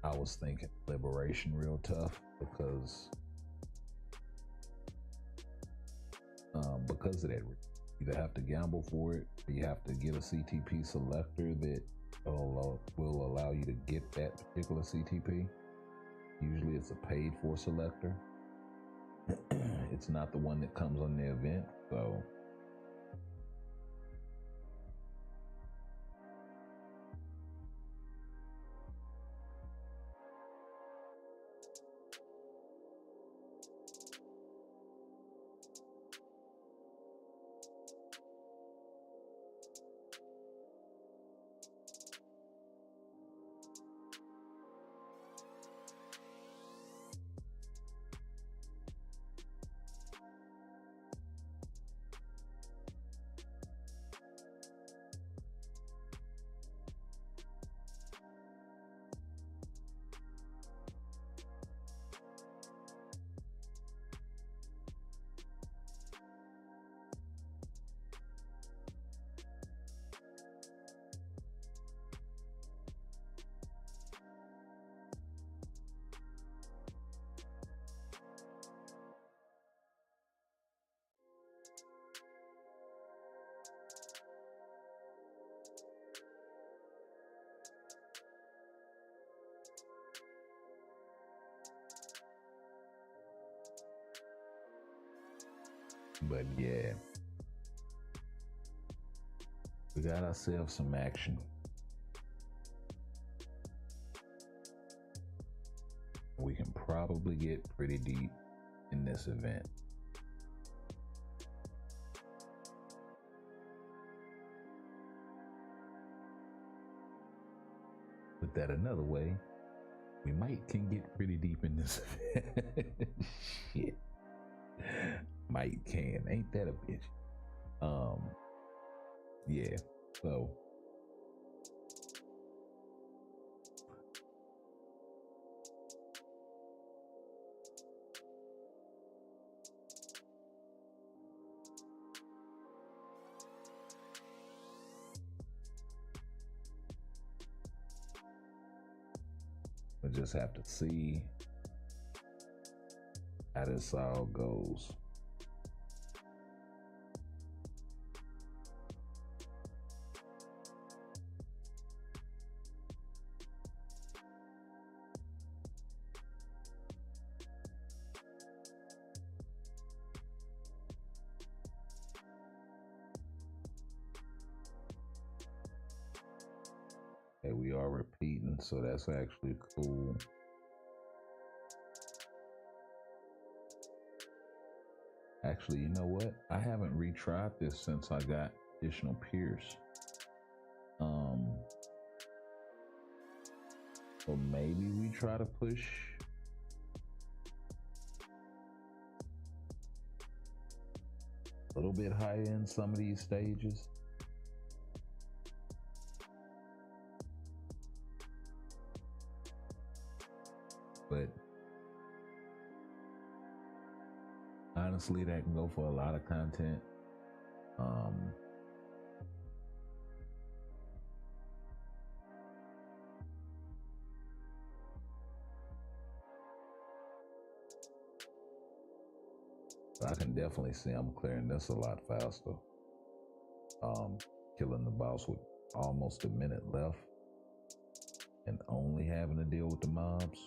I was thinking liberation real tough because of that. You either have to gamble for it or you have to get a CTP selector that will allow you to get that particular CTP. Usually it's a paid for selector. It's not the one that comes on the event, so but yeah, we got ourselves some action. We can probably get pretty deep in this event. Put that another way, we can get pretty deep in this event. Shit. Might can, ain't that a bitch? Yeah, so we'll just have to see how this all goes. Okay, we are repeating, so that's actually cool. Actually, you know what? I haven't retried this since I got additional Pierce. So maybe we try to push a little bit higher in some of these stages. But honestly, that can go for a lot of content. I can definitely see I'm clearing this a lot faster. Killing the boss with almost a minute left and only having to deal with the mobs.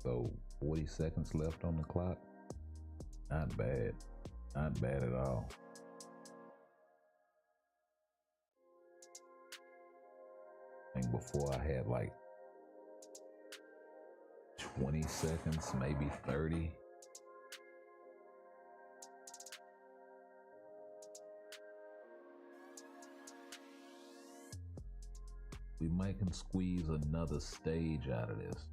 So 40 seconds left on the clock. Not bad. Not bad at all. I think before I had like 20 seconds, maybe 30. We might can squeeze another stage out of this.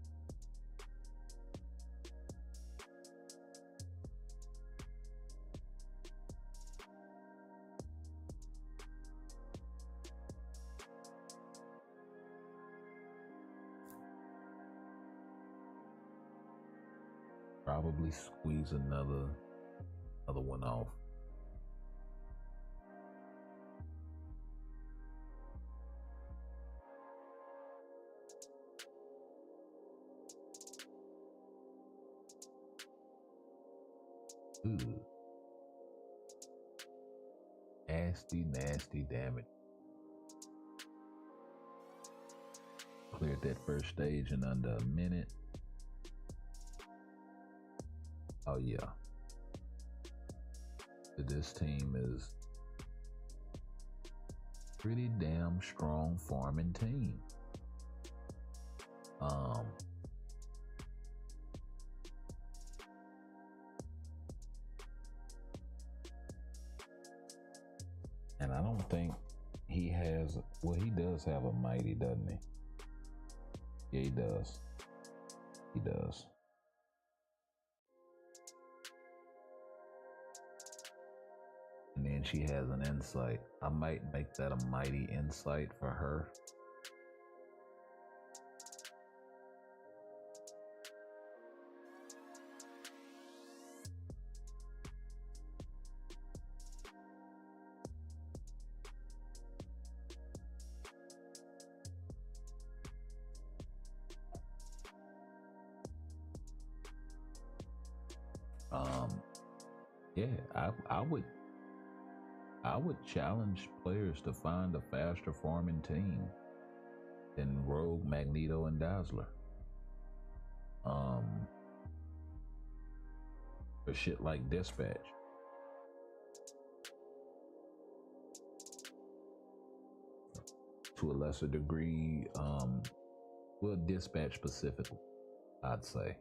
Probably squeeze another one off. Ooh. Nasty damage. Cleared that first stage in under a minute. Oh yeah. This team is pretty damn strong farming team. And I don't think he has, well, he does have a mighty, doesn't he? Yeah, he does. He does. And then she has an insight. I might make that a mighty insight for her. Yeah, I would challenge players to find a faster farming team than Rogue, Magneto, and Dazzler. For shit like Dispatch. To a lesser degree, well, Dispatch specifically, I'd say.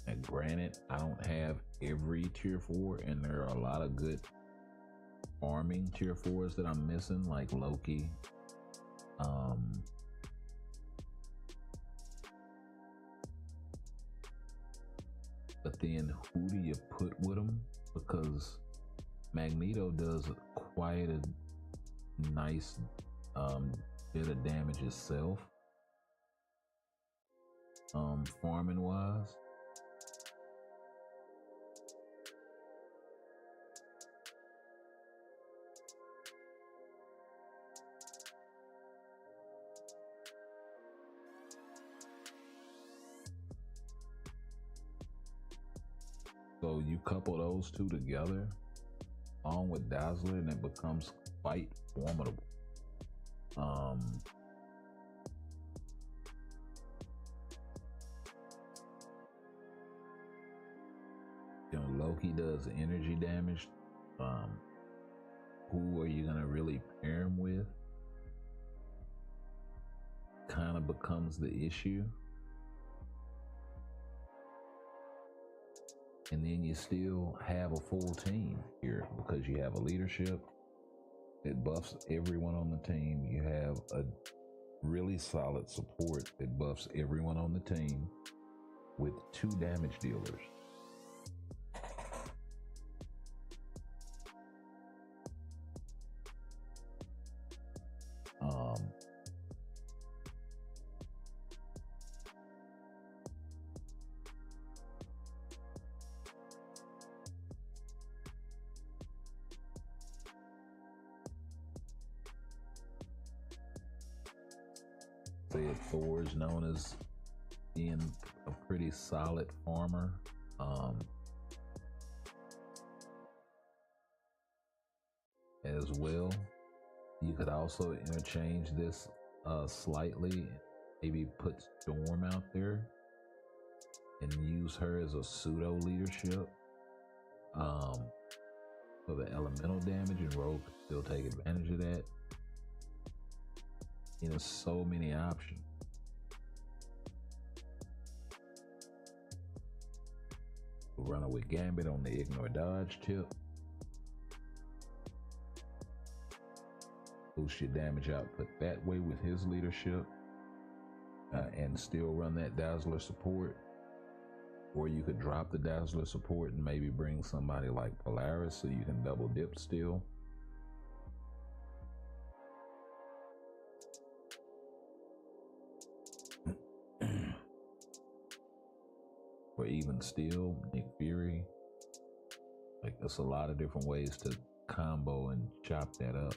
And granted, I don't have every tier 4, and there are a lot of good farming tier 4s that I'm missing, like Loki. But then who do you put with him? Because Magneto does quite a nice bit of damage itself, farming wise. So you couple those two together, along with Dazzler, and it becomes quite formidable. You know, Loki does energy damage. Who are you gonna really pair him with? Kind of becomes the issue. And then you still have a full team here because you have a leadership. It buffs everyone on the team. You have a really solid support that buffs everyone on the team with 2 damage dealers. Said Thor's known as being a pretty solid farmer. As well, you could also interchange this slightly, maybe put Storm out there and use her as a pseudo leadership for the elemental damage, and Rogue could still take advantage of that. You know, so many options. Runaway Gambit on the ignore dodge tip. Boost your damage output that way with his leadership, and still run that Dazzler support. Or you could drop the Dazzler support and maybe bring somebody like Polaris so you can double dip still. Or even still Nick Fury. Like, there's a lot of different ways to combo and chop that up.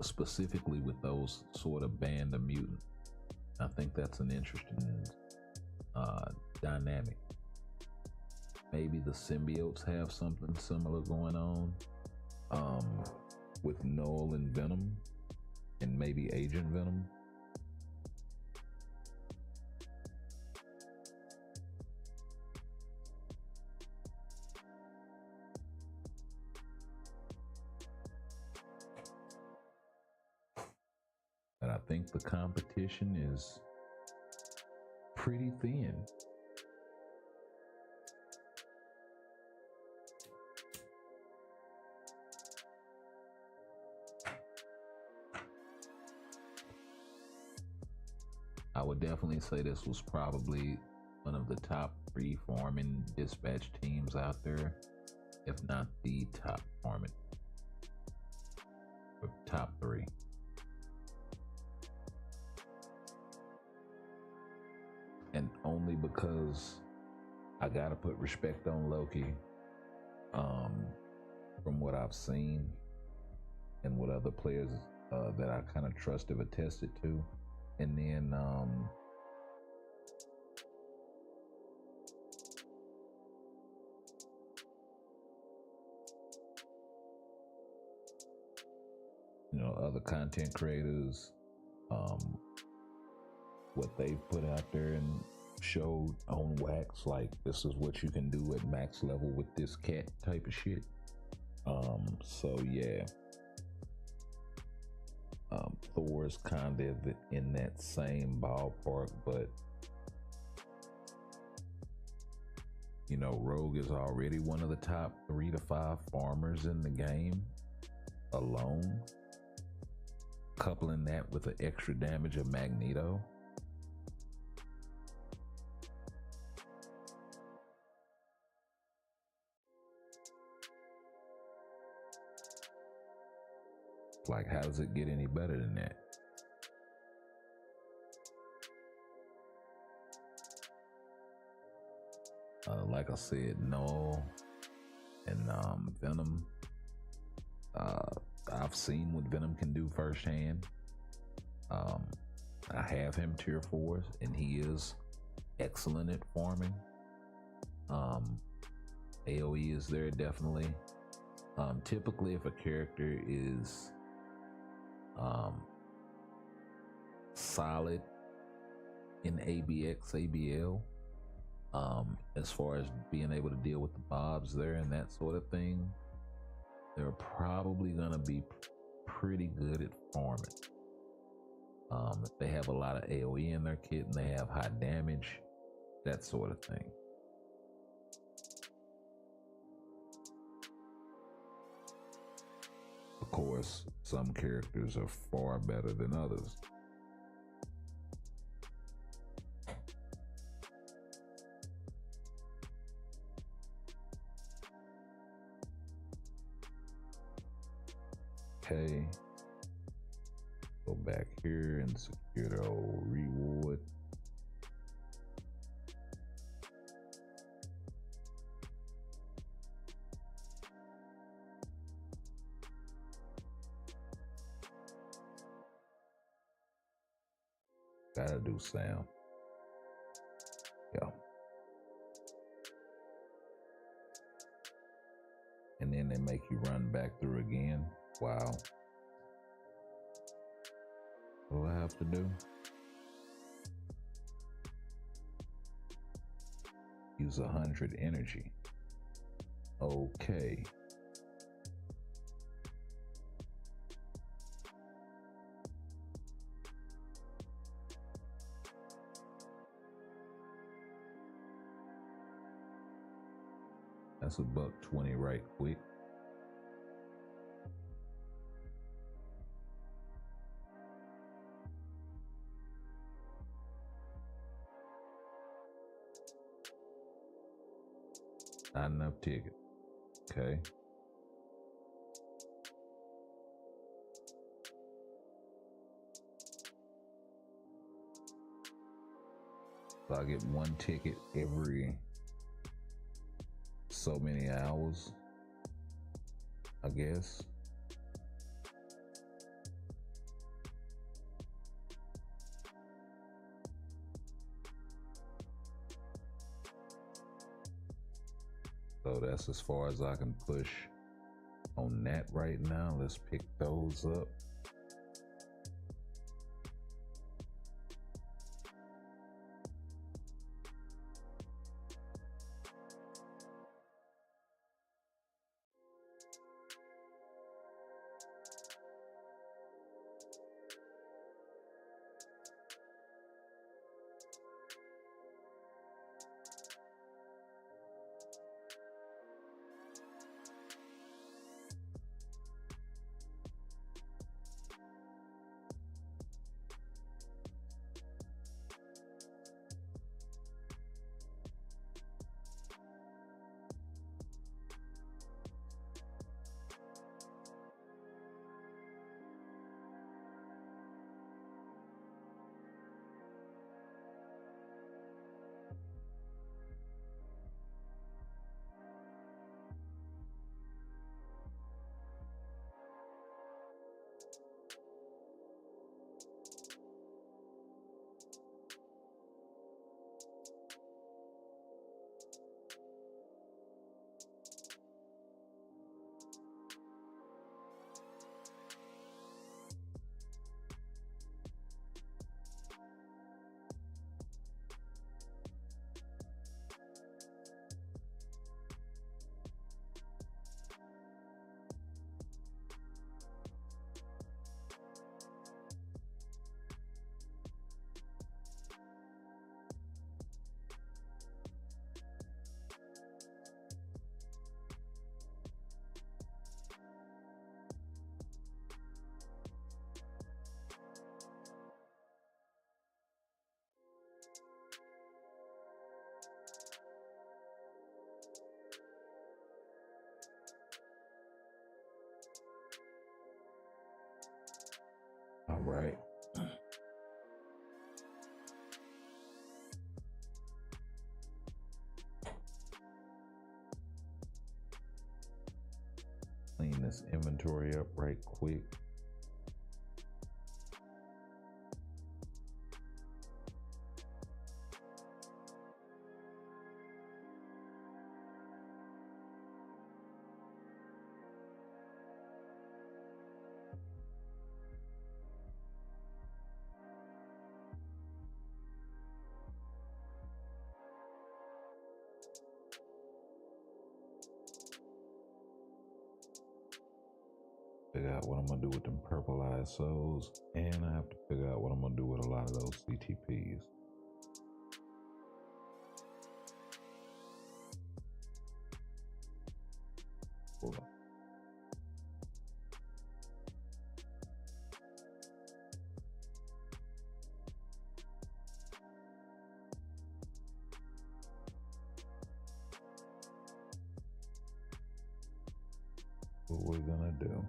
Specifically with those sort of band of mutants, I think that's an interesting dynamic. Maybe the symbiotes have something similar going on with Null and Venom, and maybe Agent Venom. But I think the competition is pretty thin. I would definitely say this was probably one of the top 3 farming dispatch teams out there, if not the top farming, or top 3. And only because I gotta put respect on Loki, from what I've seen and what other players that I kind of trust have attested to. And then you know, other content creators, what they've put out there and showed on wax, like, this is what you can do at max level with this cat type of shit. So yeah, Thor's kind of in that same ballpark, but you know, Rogue is already one of the top 3 to 5 farmers in the game alone. Coupling that with the extra damage of Magneto, like, how does it get any better than that? Like I said, Null and Venom. I've seen what Venom can do firsthand. I have him tier 4, and he is excellent at farming. AoE is there definitely. Typically, if a character is solid in ABX, ABL, as far as being able to deal with the mobs there and that sort of thing, they're probably gonna be pretty good at farming. If they have a lot of AoE in their kit and they have high damage, that sort of thing. Of course, some characters are far better than others. Okay. Go back here and secure the old reward. Gotta do sound. Yeah. And then they make you run back through again. Wow. What do I have to do? Use 100 energy. Okay. That's $120 right quick. Not enough ticket. Okay. So I get one ticket every so many hours, I guess. So that's as far as I can push on that right now. Let's pick those up. All right. Clean this inventory up right quick. figure out what I'm gonna do with them purple ISOs, and I have to figure out what I'm gonna do with a lot of those CTPs. Hold on. What we're gonna do.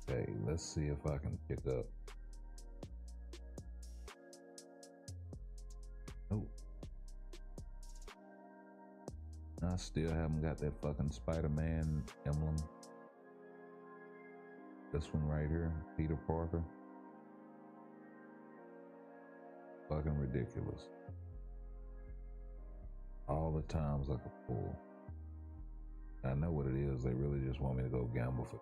Okay, let's see if I can pick up. Oh, I still haven't got that fucking Spider-Man emblem. This one right here, Peter Parker. Fucking ridiculous. All the times I could pull. I know what it is. They really just want me to go gamble for it.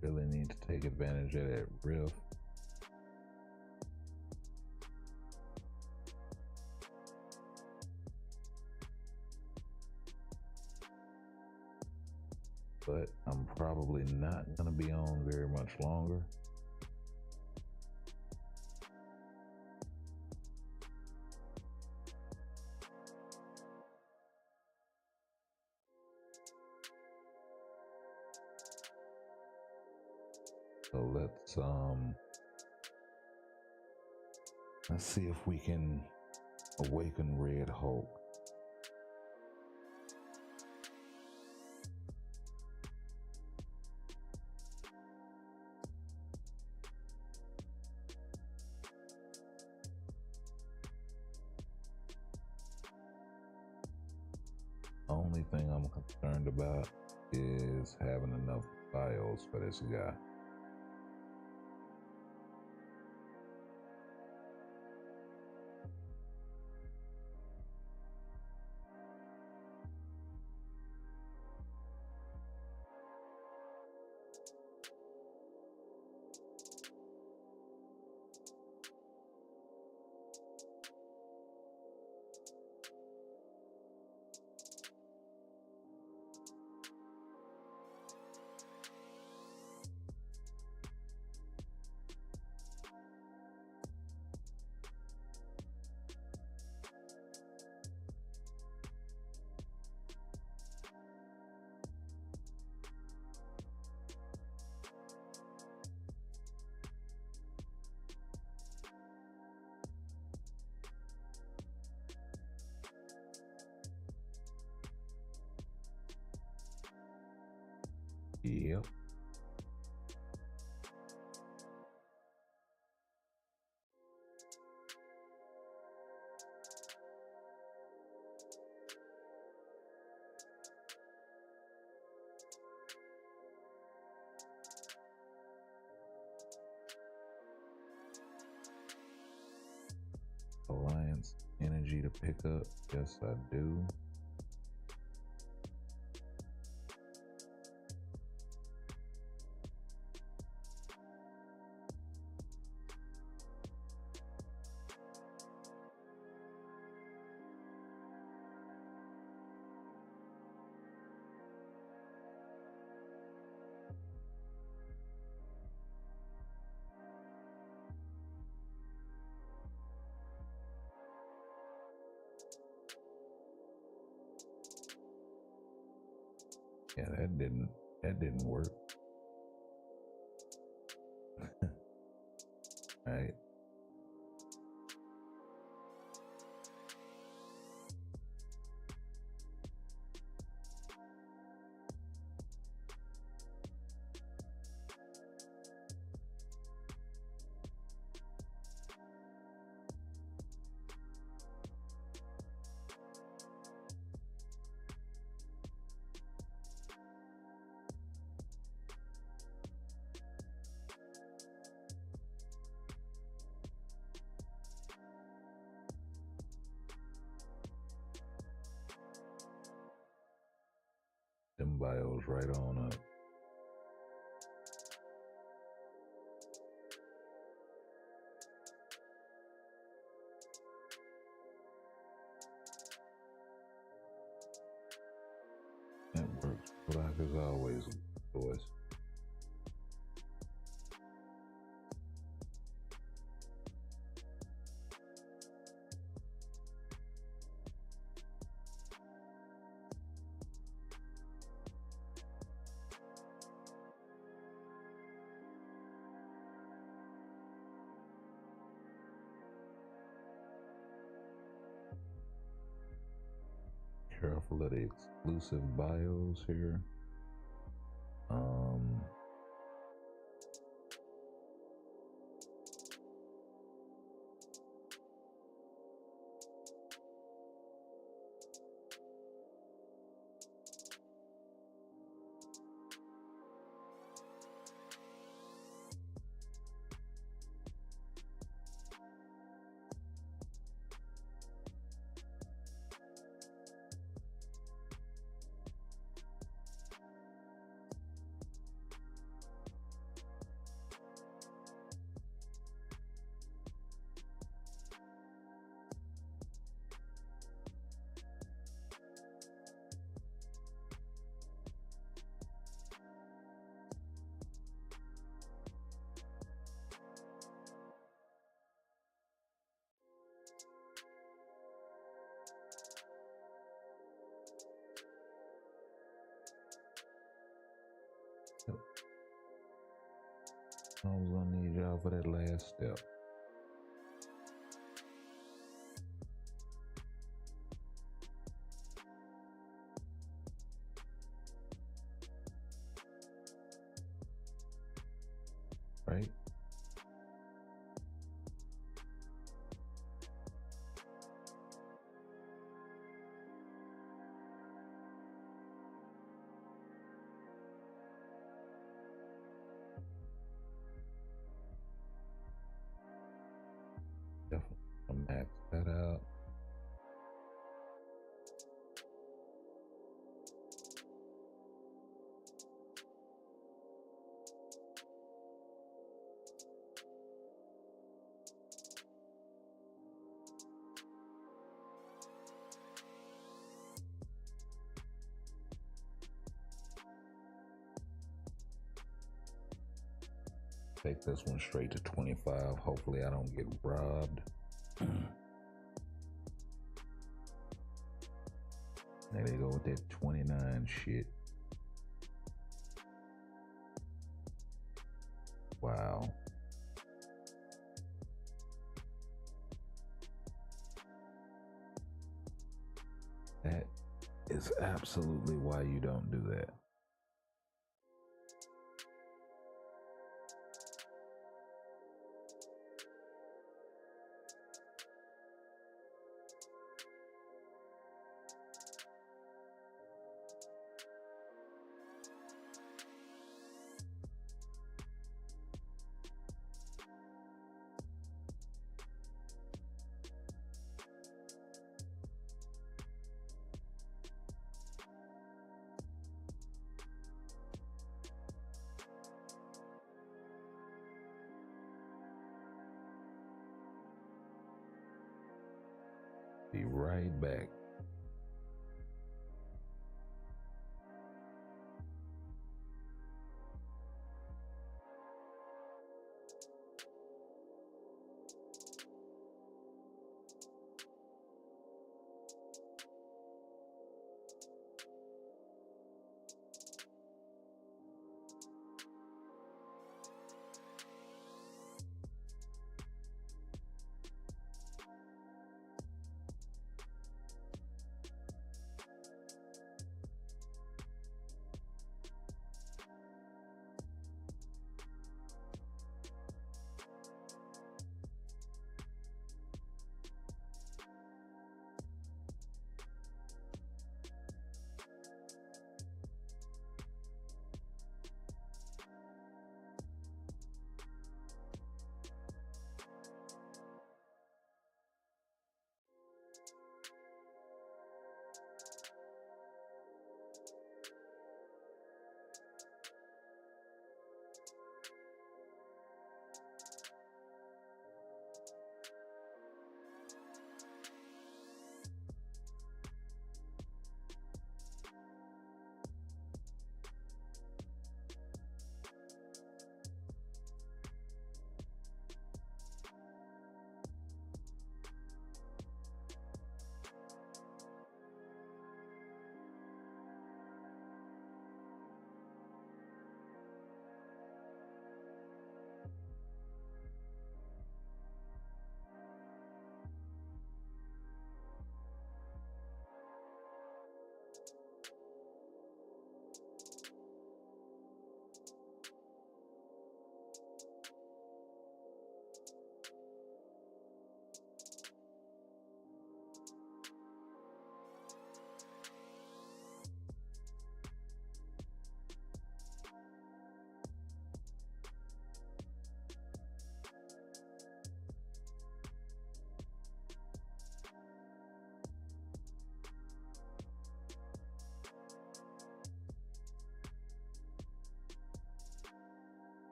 Really need to take advantage of that rift. But I'm probably not gonna be on very much longer. So let's see if we can awaken Red Hulk. Only thing I'm concerned about is having enough bios for this guy. Yep. Alliance energy to pick up. Yes, I do. Yeah, that didn't work. All right. them bios right on up. That works. Black is always a choice. Careful of the exclusive bios here. I was gonna need y'all for that last step. Right? Definitely max that out. Take this one straight to 25. Hopefully I don't get robbed. There they go with that 29 shit. Wow. That is absolutely why you don't do that. Be right back.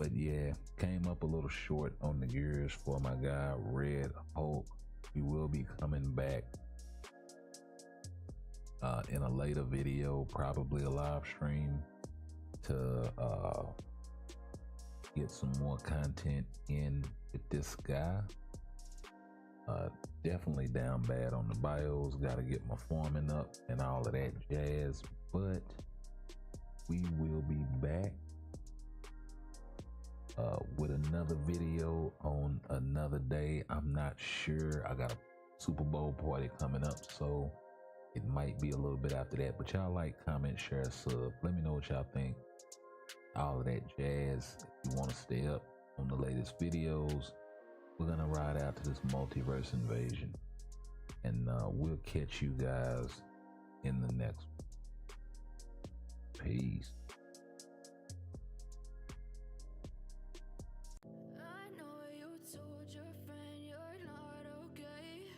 But yeah, came up a little short on the gears for my guy Red Hulk. We will be coming back in a later video, probably a live stream, to get some more content in with this guy. Definitely down bad on the bios, gotta get my farming up and all of that jazz, but we will be back with another video on another day. I'm not sure, I got a Super Bowl party coming up, so it might be a little bit after that. But y'all like, comment, share, sub, let me know what y'all think, all of that jazz. If you want to stay up on the latest videos, we're gonna ride out to this multiverse invasion, and we'll catch you guys in the next one. Peace. I know you told your friend you're not okay,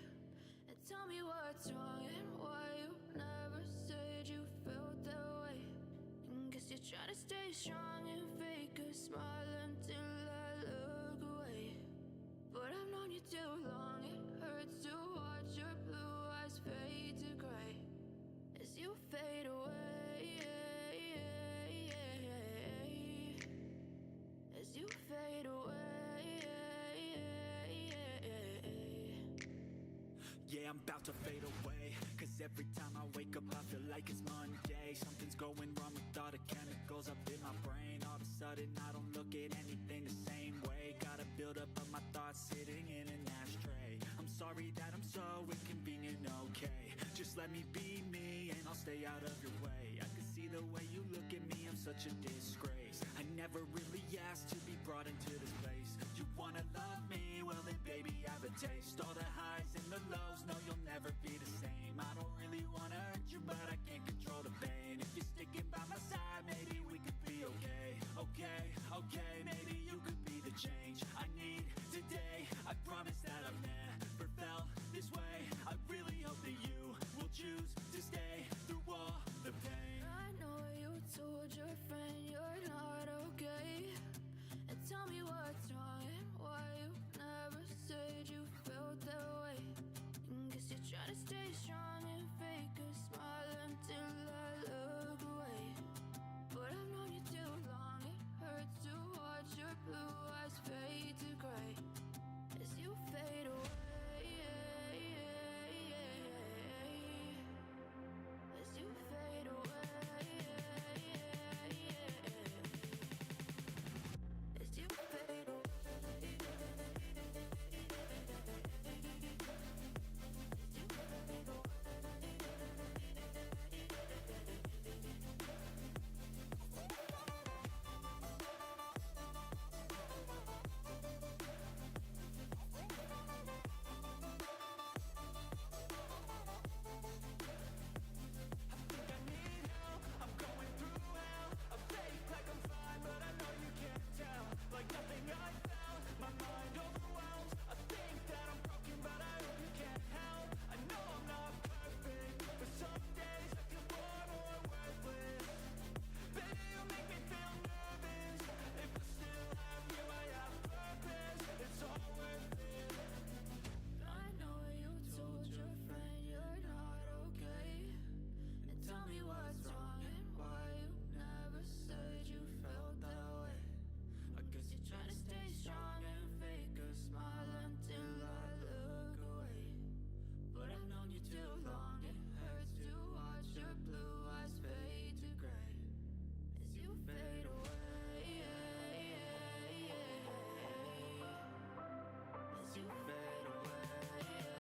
and tell me what's wrong and why you never said you felt that way. And guess you're trying to stay strong and fake a smile until I look away. But I've known you too long, it hurts to watch your blue eyes fade to gray as you fade away. As you fade away. Yeah, I'm about to fade away, cause every time I wake up I feel like it's Monday. Something's going wrong with all the chemicals up in my brain. All of a sudden I don't look at anything the same way. Gotta build up of my thoughts sitting in an ashtray. I'm sorry that I'm so inconvenient, okay. Just let me be me and I'll stay out of your way. I can see the way you look at me, I'm such a disgrace. I never really asked to be brought into this place. You wanna love me? Well then baby, have a taste. All the highs and the lows, no